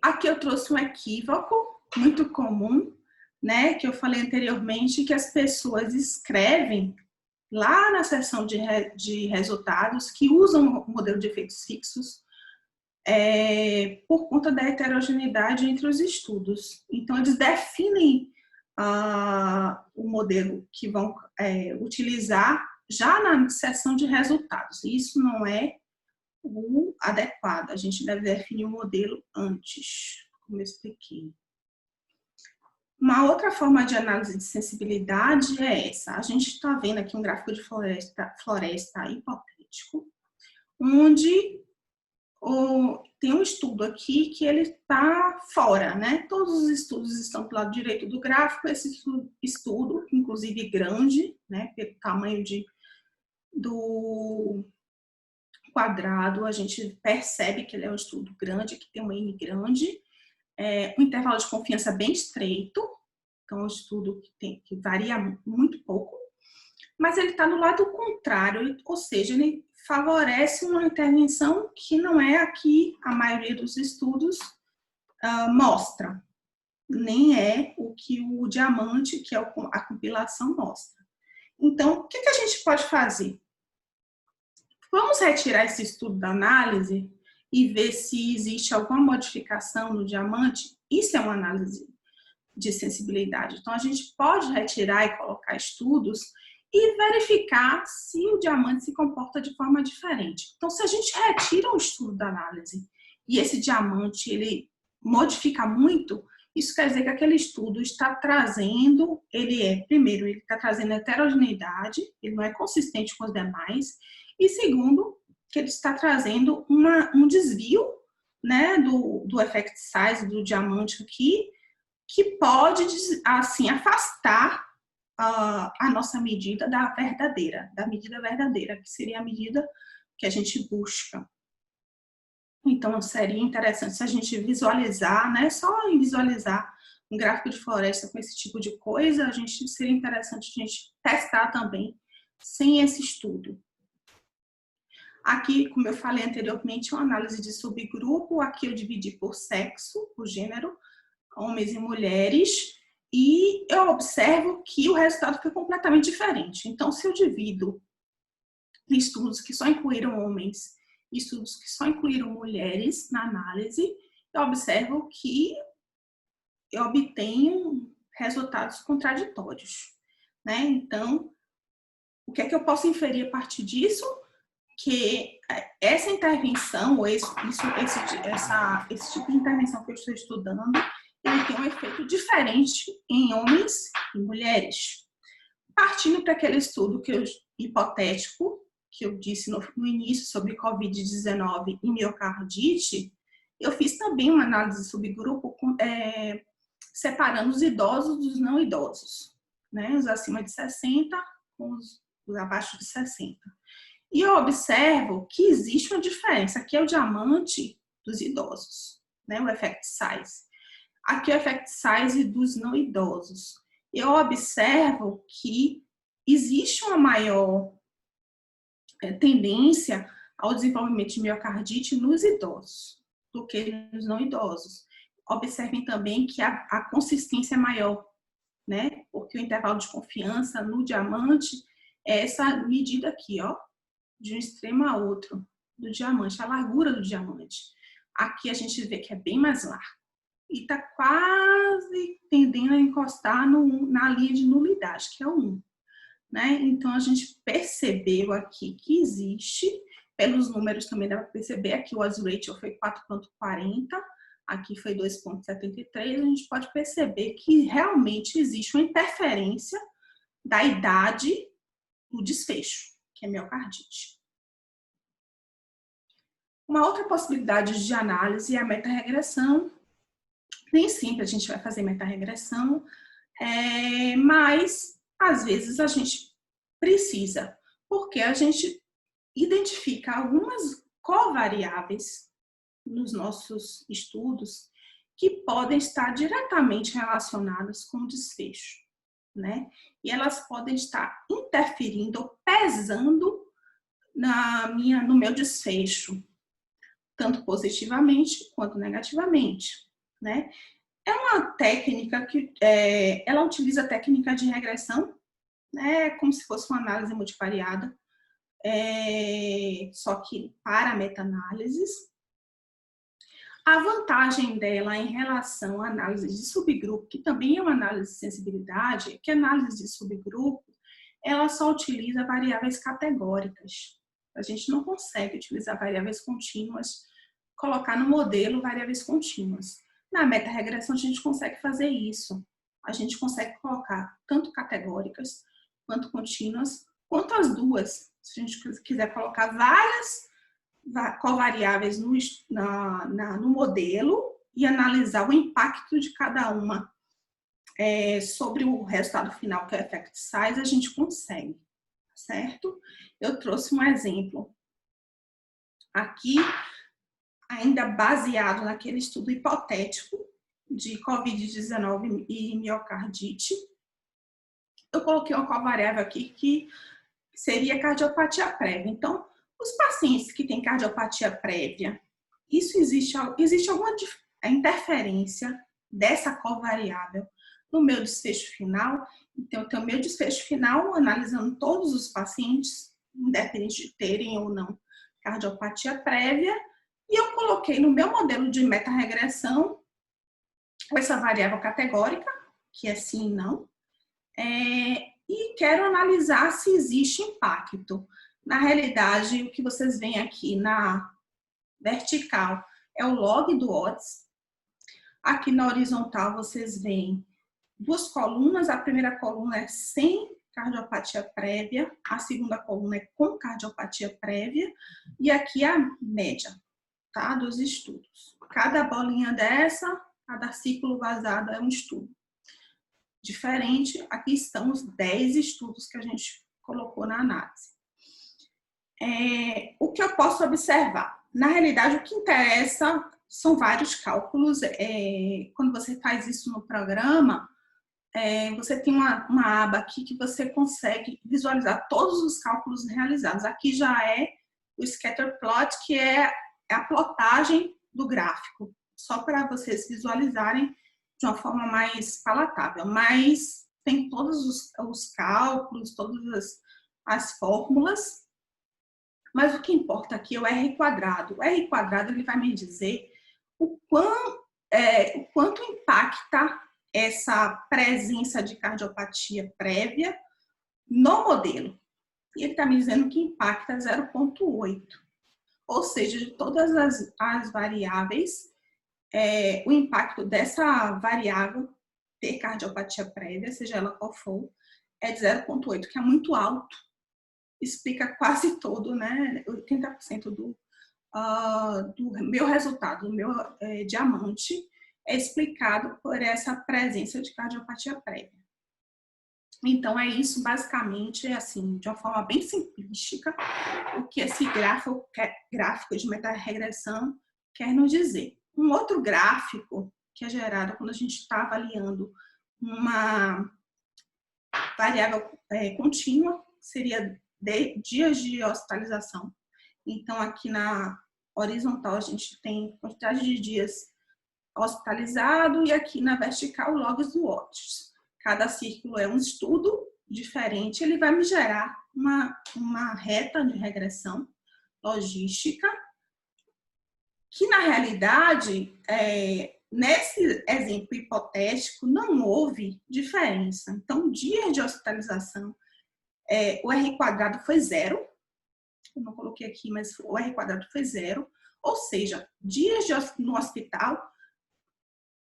Aqui eu trouxe um equívoco muito comum, né, que eu falei anteriormente, que as pessoas escrevem lá na seção de resultados que usam o modelo de efeitos fixos por conta da heterogeneidade entre os estudos. Então, eles definem o modelo que vão utilizar já na seção de resultados. Isso não é o adequado. A gente deve definir o modelo antes, como eu expliquei. Uma outra forma de análise de sensibilidade é essa. A gente está vendo aqui um gráfico de floresta hipotético, onde tem um estudo aqui que ele está fora, né? Todos os estudos estão do lado direito do gráfico. Esse estudo, inclusive grande, né? Pelo tamanho do quadrado, a gente percebe que ele é um estudo grande, que tem uma N grande. um intervalo de confiança bem estreito, então é um estudo que varia muito pouco, mas ele está no lado contrário, ou seja, ele favorece uma intervenção que não é a que a maioria dos estudos mostra, nem é o que o diamante, que é a compilação, mostra. Então, o que a gente pode fazer? Vamos retirar esse estudo da análise e ver se existe alguma modificação no diamante. Isso é uma análise de sensibilidade. Então, a gente pode retirar e colocar estudos e verificar se o diamante se comporta de forma diferente. Então, se a gente retira o estudo da análise e esse diamante ele modifica muito, isso quer dizer que aquele estudo está trazendo, primeiro, ele está trazendo heterogeneidade, ele não é consistente com os demais, e segundo, que ele está trazendo um desvio, né, do effect size do diamante aqui, que pode, assim, afastar a nossa medida da medida verdadeira, que seria a medida que a gente busca. Então, seria interessante se a gente visualizar, né, só em visualizar um gráfico de floresta com esse tipo de coisa, seria interessante a gente testar também sem esse estudo. Aqui, como eu falei anteriormente, uma análise de subgrupo, aqui eu dividi por sexo, por gênero, homens e mulheres, e eu observo que o resultado foi completamente diferente. Então, se eu divido estudos que só incluíram homens e estudos que só incluíram mulheres na análise, eu observo que eu obtenho resultados contraditórios, né? Então, o que é que eu posso inferir a partir disso? Que essa intervenção, ou esse tipo de intervenção que eu estou estudando, ele tem um efeito diferente em homens e mulheres. Partindo para aquele estudo hipotético, que eu disse no início sobre Covid-19 e miocardite, eu fiz também uma análise de subgrupo separando os idosos dos não idosos, né? Os acima de 60 com os abaixo de 60. E eu observo que existe uma diferença. Aqui é o diamante dos idosos, né? O effect size. Aqui é o effect size dos não idosos. Eu observo que existe uma maior tendência ao desenvolvimento de miocardite nos idosos do que nos não idosos. Observem também que a consistência é maior, né? Porque o intervalo de confiança no diamante é essa medida aqui, ó, de um extremo a outro do diamante, a largura do diamante. Aqui a gente vê que é bem mais largo e está quase tendendo a encostar na linha de nulidade, que é o 1. Né? Então, a gente percebeu aqui que existe, pelos números também dá para perceber, aqui o odds ratio foi 4,40, aqui foi 2,73, a gente pode perceber que realmente existe uma interferência da idade do desfecho, que é miocardite. Uma outra possibilidade de análise é a meta-regressão. Nem sempre a gente vai fazer meta-regressão, mas às vezes a gente precisa, porque a gente identifica algumas covariáveis nos nossos estudos que podem estar diretamente relacionadas com o desfecho, né? E elas podem estar interferindo ou pesando no meu desfecho, tanto positivamente quanto negativamente, né? É uma técnica que ela utiliza a técnica de regressão, né, como se fosse uma análise multivariada, só que para meta-análises. A vantagem dela em relação à análise de subgrupo, que também é uma análise de sensibilidade, é que a análise de subgrupo, ela só utiliza variáveis categóricas. A gente não consegue utilizar variáveis contínuas, colocar no modelo variáveis contínuas. Na meta-regressão, a gente consegue fazer isso. A gente consegue colocar tanto categóricas quanto contínuas, quanto as duas. Se a gente quiser colocar várias covariáveis no modelo e analisar o impacto de cada uma sobre o resultado final, que é o effect size, a gente consegue, certo? Eu trouxe um exemplo aqui, ainda baseado naquele estudo hipotético, de COVID-19 e miocardite. Eu coloquei uma covariável aqui que seria cardiopatia prévia. Então, os pacientes que têm cardiopatia prévia, existe alguma interferência dessa covariável no meu desfecho final? Então, eu tenho meu desfecho final analisando todos os pacientes, independente de terem ou não cardiopatia prévia, e eu coloquei no meu modelo de meta-regressão essa variável categórica, que é sim e não, e quero analisar se existe impacto. Na realidade, o que vocês veem aqui na vertical é o log do odds. Aqui na horizontal vocês veem duas colunas. A primeira coluna é sem cardiopatia prévia, a segunda coluna é com cardiopatia prévia, e aqui a média, tá, dos estudos. Cada bolinha dessa, cada ciclo vazado é um estudo diferente. Aqui estão os 10 estudos que a gente colocou na análise. O que eu posso observar? Na realidade, o que interessa são vários cálculos. Quando você faz isso no programa, você tem uma aba aqui que você consegue visualizar todos os cálculos realizados. Aqui já é o scatter plot, que é a plotagem do gráfico, só para vocês visualizarem de uma forma mais palatável, mas tem todos os cálculos, todas as fórmulas, mas o que importa aqui é o R quadrado. O R quadrado ele vai me dizer o quanto impacta essa presença de cardiopatia prévia no modelo. E ele está me dizendo que impacta 0,8. Ou seja, de todas as variáveis, o impacto dessa variável ter cardiopatia prévia, seja ela qual for, é de 0,8, que é muito alto. Explica quase todo, né? 80% do meu resultado, do meu diamante, é explicado por essa presença de cardiopatia prévia. Então, é isso, basicamente, assim, de uma forma bem simplística, o que esse gráfico de meta-regressão quer nos dizer. Um outro gráfico que é gerado quando a gente está avaliando uma variável contínua seria dias de hospitalização. Então, aqui na horizontal, a gente tem quantidade de dias hospitalizado e aqui na vertical, logs do odds. Cada círculo é um estudo diferente, ele vai me gerar uma reta de regressão logística, que na realidade, nesse exemplo hipotético, não houve diferença. Então, dias de hospitalização, o R quadrado foi 0, eu não coloquei aqui, mas o R quadrado foi 0, ou seja, dias no hospital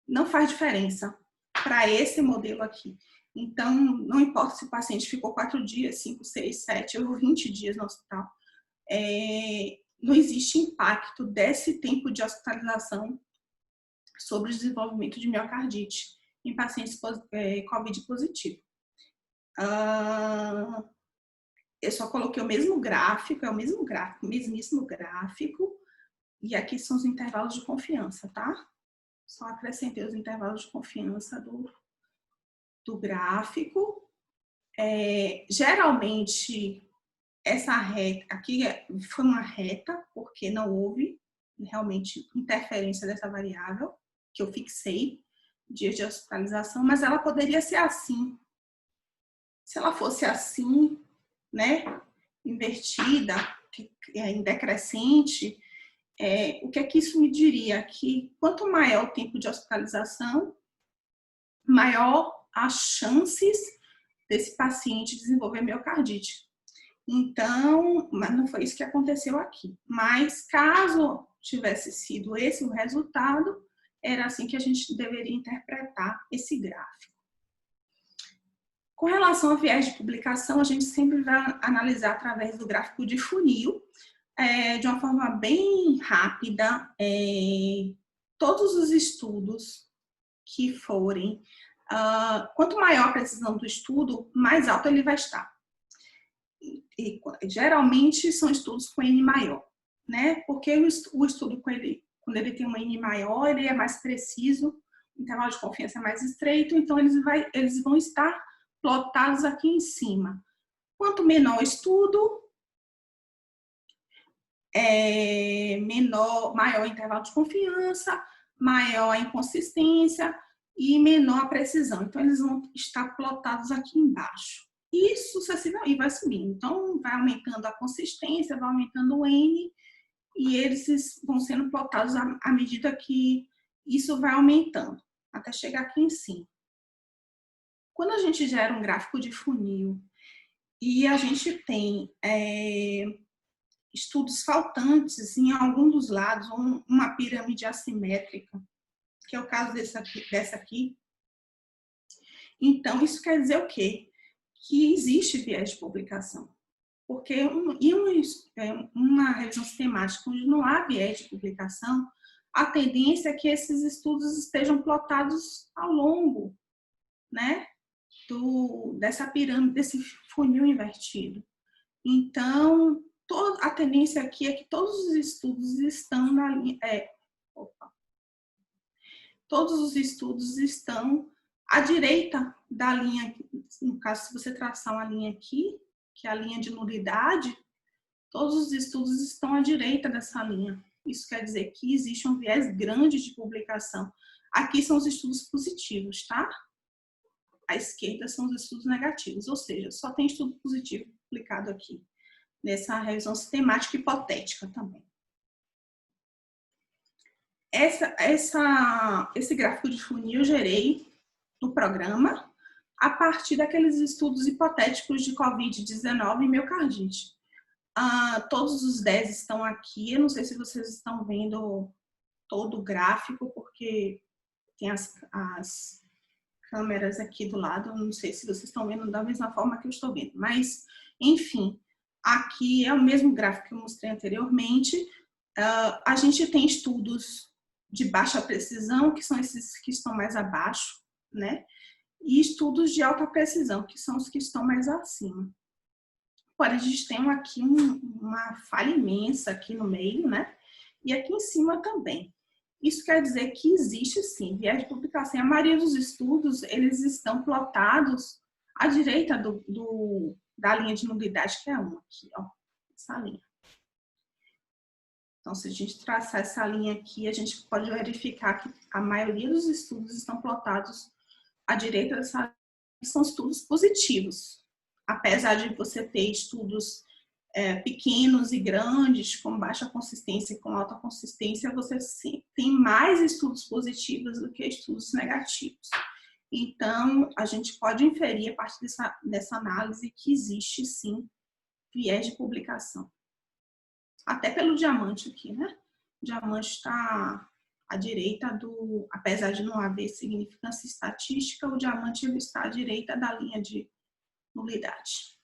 não faz diferença para esse modelo aqui. Então, não importa se o paciente ficou 4 dias, 5, 6, 7 ou 20 dias no hospital, não existe impacto desse tempo de hospitalização sobre o desenvolvimento de miocardite em pacientes COVID positivo. Eu só coloquei o mesmo gráfico, é o mesmíssimo gráfico, e aqui são os intervalos de confiança, tá? Só acrescentei os intervalos de confiança do gráfico. Geralmente, essa reta aqui foi uma reta, porque não houve realmente interferência dessa variável, que eu fixei, dias de hospitalização, mas ela poderia ser assim. Se ela fosse assim, né, invertida, em decrescente, o que é que isso me diria? Que quanto maior o tempo de hospitalização, maior as chances desse paciente desenvolver miocardite. Então, mas não foi isso que aconteceu aqui. Mas caso tivesse sido esse o resultado, era assim que a gente deveria interpretar esse gráfico. Com relação ao viés de publicação, a gente sempre vai analisar através do gráfico de funil, de uma forma bem rápida, todos os estudos que forem, quanto maior a precisão do estudo, mais alto ele vai estar. E geralmente são estudos com N maior, né? Porque o estudo quando ele tem um N maior, ele é mais preciso intervalo de confiança mais estreito, então eles vão estar plotados aqui em cima. Quanto menor o estudo, maior o intervalo de confiança, maior a inconsistência e menor a precisão. Então, eles vão estar plotados aqui embaixo. E sucessivamente vai subindo. Então, vai aumentando a consistência, vai aumentando o N, e eles vão sendo plotados à medida que isso vai aumentando, até chegar aqui em cima. Quando a gente gera um gráfico de funil e a gente tem estudos faltantes em algum dos lados, ou uma pirâmide assimétrica, que é o caso dessa aqui, então isso quer dizer o quê? Que existe viés de publicação. Porque uma revisão sistemática onde não há viés de publicação, a tendência é que esses estudos estejam plotados ao longo, né, dessa pirâmide, desse funil invertido. Então, a tendência aqui é que todos os estudos estão na linha... todos os estudos estão à direita da linha, no caso, se você traçar uma linha aqui, que é a linha de nulidade, todos os estudos estão à direita dessa linha. Isso quer dizer que existe um viés grande de publicação. Aqui são os estudos positivos, tá? À esquerda são os estudos negativos, ou seja, só tem estudo positivo publicado aqui, nessa revisão sistemática hipotética também. Esse gráfico de funil eu gerei no programa a partir daqueles estudos hipotéticos de Covid-19 e miocardite. Todos os 10 estão aqui, eu não sei se vocês estão vendo todo o gráfico, porque tem as câmeras aqui do lado, eu não sei se vocês estão vendo da mesma forma que eu estou vendo, mas, enfim, aqui é o mesmo gráfico que eu mostrei anteriormente. A gente tem estudos de baixa precisão, que são esses que estão mais abaixo, né? E estudos de alta precisão, que são os que estão mais acima. Porém, a gente tem aqui uma falha imensa aqui no meio, né? E aqui em cima também. Isso quer dizer que existe, sim, viés de publicação. A maioria dos estudos, eles estão plotados à direita da linha de nulidade, que é uma aqui, ó, essa linha. Então, se a gente traçar essa linha aqui, a gente pode verificar que a maioria dos estudos estão plotados à direita dessa linha, que são estudos positivos. Apesar de você ter estudos pequenos e grandes, com baixa consistência e com alta consistência, você sim, tem mais estudos positivos do que estudos negativos. Então, a gente pode inferir a partir dessa análise que existe, sim, viés de publicação. Até pelo diamante aqui, né? O diamante está à direita apesar de não haver significância estatística, o diamante está à direita da linha de nulidade.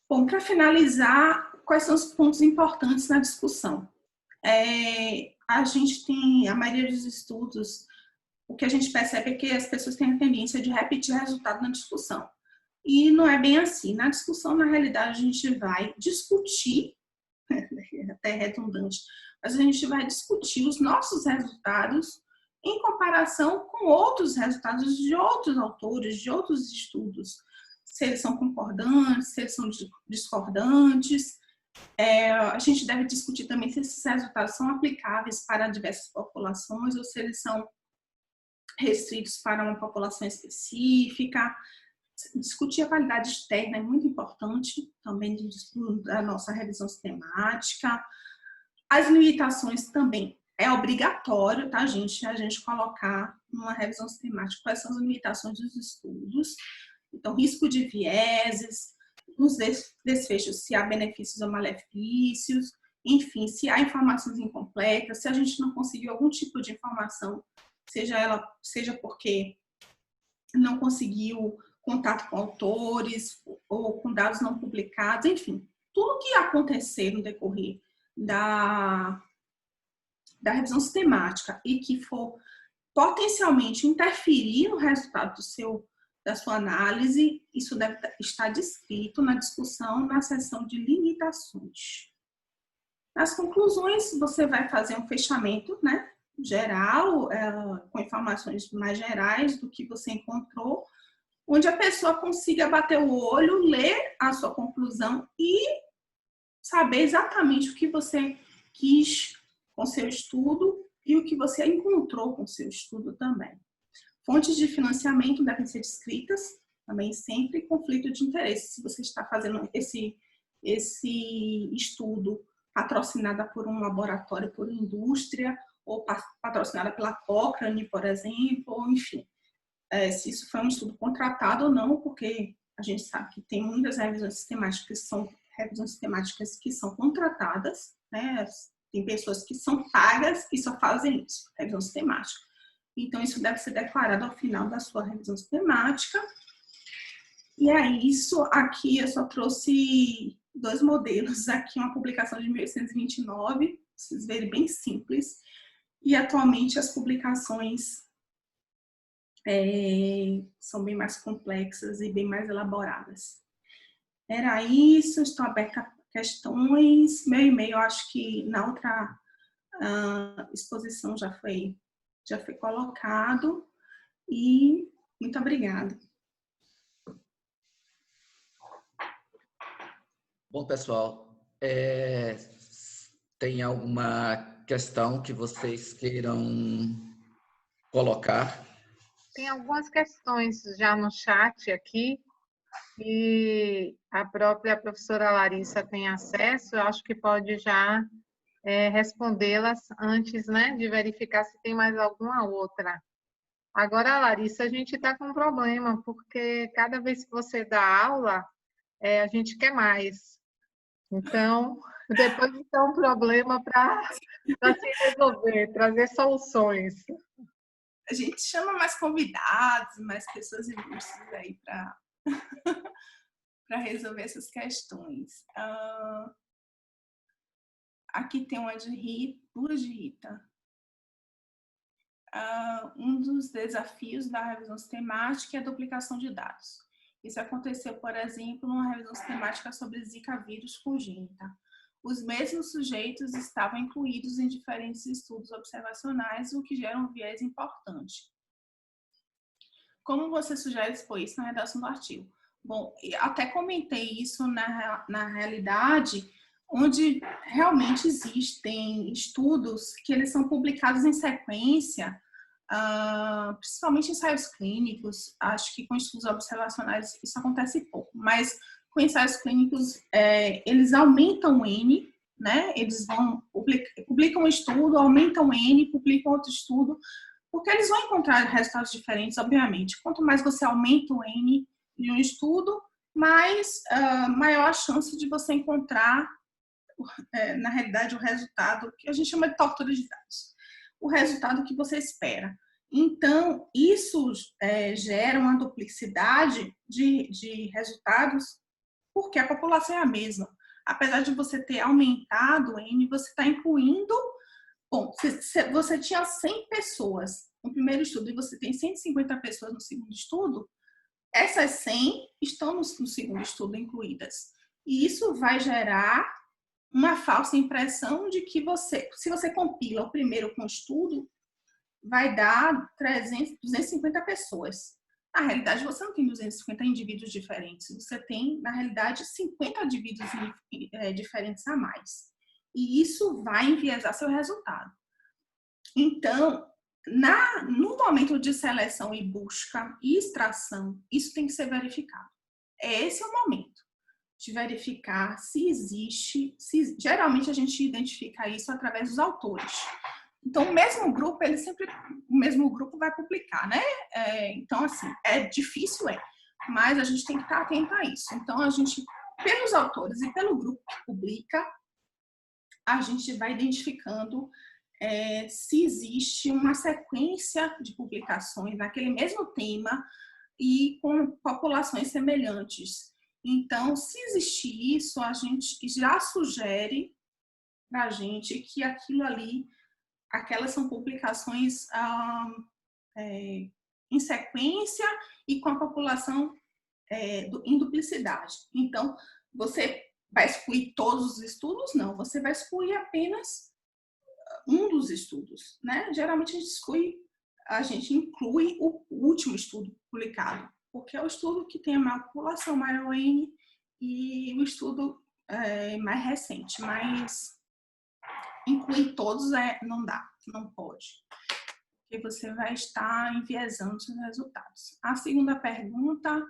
Bom, para finalizar, quais são os pontos importantes na discussão? A gente tem, a maioria dos estudos, o que a gente percebe é que as pessoas têm a tendência de repetir resultado na discussão. E não é bem assim. Na discussão, na realidade, a gente vai discutir, até redundante, mas a gente vai discutir os nossos resultados em comparação com outros resultados de outros autores, de outros estudos. Se eles são concordantes, se eles são discordantes. A gente deve discutir também se esses resultados são aplicáveis para diversas populações ou se eles são restritos para uma população específica. Discutir a validade externa é muito importante também da nossa revisão sistemática. As limitações também é obrigatório, tá, gente? A gente colocar numa revisão sistemática quais são as limitações dos estudos. Então, risco de vieses, nos desfechos, se há benefícios ou malefícios, enfim, se há informações incompletas, se a gente não conseguiu algum tipo de informação, seja porque não conseguiu contato com autores ou com dados não publicados, enfim, tudo que acontecer no decorrer da revisão sistemática e que for potencialmente interferir no resultado da sua análise, isso deve estar descrito na discussão na seção de limitações. Nas conclusões, você vai fazer um fechamento, né, geral, com informações mais gerais do que você encontrou, onde a pessoa consiga bater o olho, ler a sua conclusão e saber exatamente o que você quis com seu estudo e o que você encontrou com seu estudo também. Fontes de financiamento devem ser descritas, também sempre conflito de interesse. Se você está fazendo esse estudo patrocinado por um laboratório, por indústria, ou patrocinada pela Cochrane, por exemplo, ou enfim. Se isso foi um estudo contratado ou não, porque a gente sabe que tem muitas revisões sistemáticas que são contratadas, né? Tem pessoas que são pagas e só fazem isso, revisão sistemática. Então, isso deve ser declarado ao final da sua revisão sistemática. E é isso. Aqui eu só trouxe 2 modelos. Aqui uma publicação de 1829, vocês verem, bem simples. E atualmente as publicações são bem mais complexas e bem mais elaboradas. Era isso, estou aberta a questões. Meu e-mail, acho que na outra exposição já foi colocado. E muito obrigada. Bom, pessoal, tem alguma questão que vocês queiram colocar? Tem algumas questões já no chat aqui, e a própria professora Larissa tem acesso, eu acho que pode já respondê-las antes, né, de verificar se tem mais alguma outra. Agora, Larissa, a gente está com um problema, porque cada vez que você dá aula, a gente quer mais. Então, depois está um problema para se resolver, trazer soluções. A gente chama mais convidados, mais pessoas ilustres aí para para resolver essas questões. Aqui tem uma de duas de Rita. Um dos desafios da revisão sistemática é a duplicação de dados. Isso aconteceu, por exemplo, numa revisão sistemática sobre Zika vírus congênita. Os mesmos sujeitos estavam incluídos em diferentes estudos observacionais, o que gera um viés importante. Como você sugere expor isso na redação do artigo? Bom, até comentei isso na realidade, onde realmente existem estudos que eles são publicados em sequência, principalmente ensaios clínicos. Acho que com estudos observacionais isso acontece pouco, mas com ensaios clínicos eles aumentam o N, né? Eles vão publicam um estudo, aumentam o N, publicam outro estudo, porque eles vão encontrar resultados diferentes, obviamente. Quanto mais você aumenta o N de um estudo, mais maior a chance de você encontrar, na realidade, o resultado que a gente chama de tortura de dados. O resultado que você espera. Então, isso gera uma duplicidade de resultados, porque a população é a mesma. Apesar de você ter aumentado o N, você está incluindo... Bom, se você tinha 100 pessoas no primeiro estudo e você tem 150 pessoas no segundo estudo, essas 100 estão no segundo estudo incluídas. E isso vai gerar uma falsa impressão de que se você compila o primeiro com o estudo, vai dar 250 pessoas. Na realidade, você não tem 250 indivíduos diferentes. Você tem, na realidade, 50 indivíduos diferentes a mais. E isso vai enviesar seu resultado. Então, no momento de seleção e busca e extração, isso tem que ser verificado. Esse é o momento de verificar se existe. Geralmente, a gente identifica isso através dos autores. Então, o mesmo grupo vai publicar, né? Então, assim, é difícil, mas a gente tem que estar atento a isso. Então, a gente, pelos autores e pelo grupo que publica, a gente vai identificando se existe uma sequência de publicações naquele mesmo tema e com populações semelhantes. Então, se existir isso, a gente já sugere para a gente que aquelas são publicações em sequência e com a população em duplicidade. Então, você vai excluir todos os estudos? Não, você vai excluir apenas um dos estudos, né? Geralmente a gente inclui o último estudo publicado, porque é o estudo que tem a maior população, maior N, e o estudo mais recente, mas incluir todos não dá, não pode, porque você vai estar enviesando os resultados. A segunda pergunta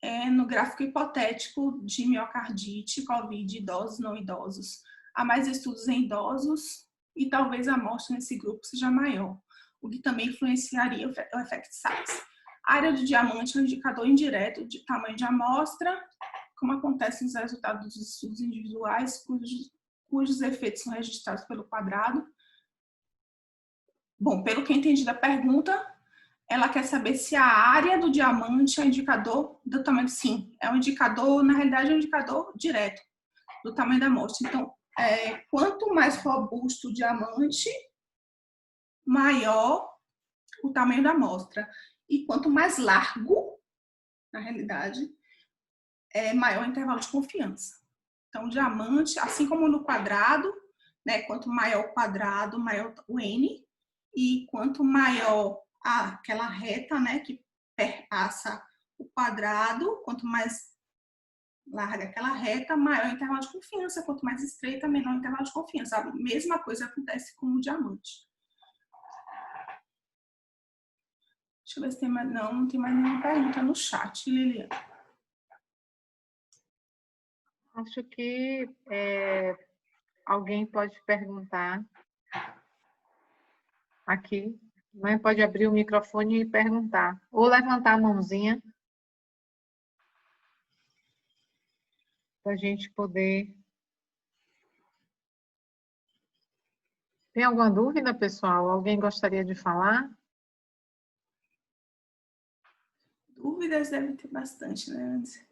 é no gráfico hipotético de miocardite, COVID, idosos, não idosos. Há mais estudos em idosos e talvez a amostra nesse grupo seja maior, o que também influenciaria o effect size. A área do diamante é um indicador indireto de tamanho de amostra, como acontece nos resultados dos estudos individuais, cujos efeitos são registrados pelo quadrado. Bom, pelo que eu entendi da pergunta, ela quer saber se a área do diamante é um indicador do tamanho. Sim, é um indicador, na realidade, é um indicador direto do tamanho da amostra. Então, quanto mais robusto o diamante, maior o tamanho da amostra. E quanto mais largo, na realidade, maior o intervalo de confiança. Então, o diamante, assim como no quadrado, né, quanto maior o quadrado, maior o N, e quanto maior aquela reta, né, que perpassa o quadrado, quanto mais larga aquela reta, maior o intervalo de confiança, quanto mais estreita, menor o intervalo de confiança. A mesma coisa acontece com o diamante. Deixa eu ver se tem mais... Não tem mais nenhuma pergunta no chat, Liliana. Acho que alguém pode perguntar aqui, né? Pode abrir o microfone e perguntar. Ou levantar a mãozinha para a gente poder... Tem alguma dúvida, pessoal? Alguém gostaria de falar? Dúvidas deve ter bastante, né, Nancy?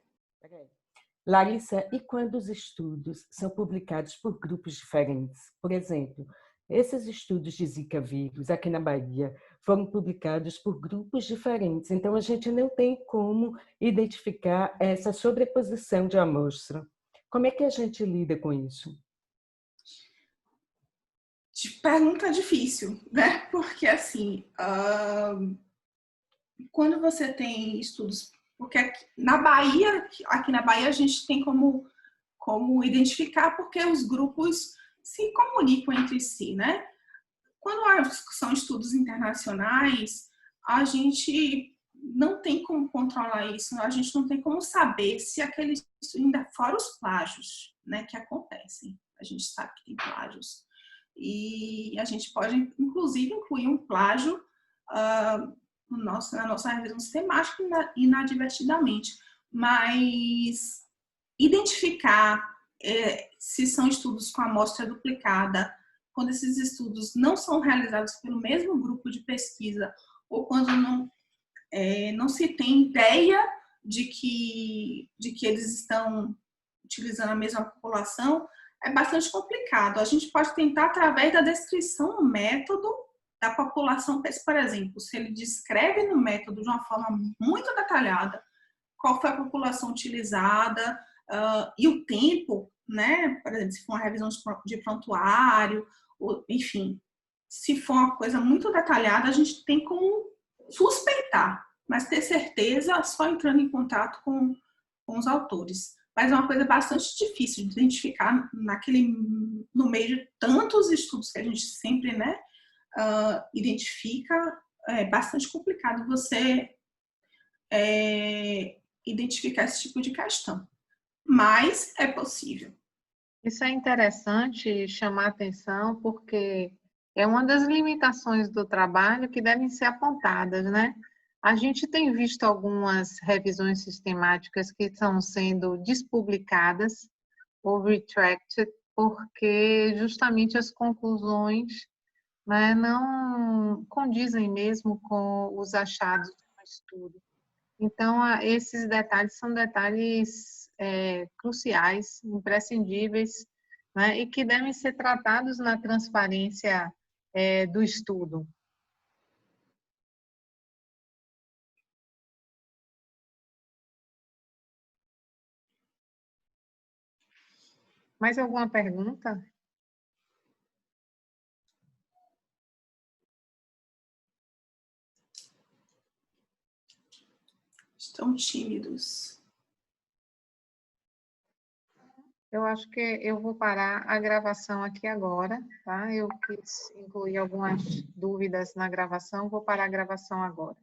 Larissa, e quando os estudos são publicados por grupos diferentes? Por exemplo, esses estudos de Zika vírus aqui na Bahia foram publicados por grupos diferentes, então a gente não tem como identificar essa sobreposição de amostra. Como é que a gente lida com isso? Pergunta difícil, né? Porque, assim, quando você tem estudos... Porque aqui na Bahia a gente tem como identificar, porque os grupos se comunicam entre si, né? Quando são estudos internacionais, a gente não tem como controlar isso, a gente não tem como saber se aquele estudo, ainda fora os plágios, né, que acontecem. A gente sabe que tem plágios. E a gente pode, inclusive, incluir um plágio na nossa revisão sistemática inadvertidamente. Mas identificar se são estudos com amostra duplicada, quando esses estudos não são realizados pelo mesmo grupo de pesquisa, ou quando não se tem ideia de que eles estão utilizando a mesma população, é bastante complicado. A gente pode tentar através da descrição no método da população, por exemplo, se ele descreve no método de uma forma muito detalhada qual foi a população utilizada e o tempo, né? Por exemplo, se for uma revisão de prontuário, enfim, se for uma coisa muito detalhada, a gente tem como suspeitar, mas ter certeza só entrando em contato com os autores. Mas é uma coisa bastante difícil de identificar no meio de tantos estudos que a gente sempre, né, identifica. É bastante complicado você identificar esse tipo de questão, mas é possível. Isso é interessante chamar atenção, porque é uma das limitações do trabalho que devem ser apontadas, né? A gente tem visto algumas revisões sistemáticas que estão sendo despublicadas ou retracted, porque justamente as conclusões, né, não condizem mesmo com os achados do estudo. Então, esses detalhes são detalhes cruciais, imprescindíveis, né, e que devem ser tratados na transparência do estudo. Mais alguma pergunta? Estão tímidos. Eu acho que eu vou parar a gravação aqui agora, tá? Eu quis incluir algumas dúvidas na gravação, vou parar a gravação agora.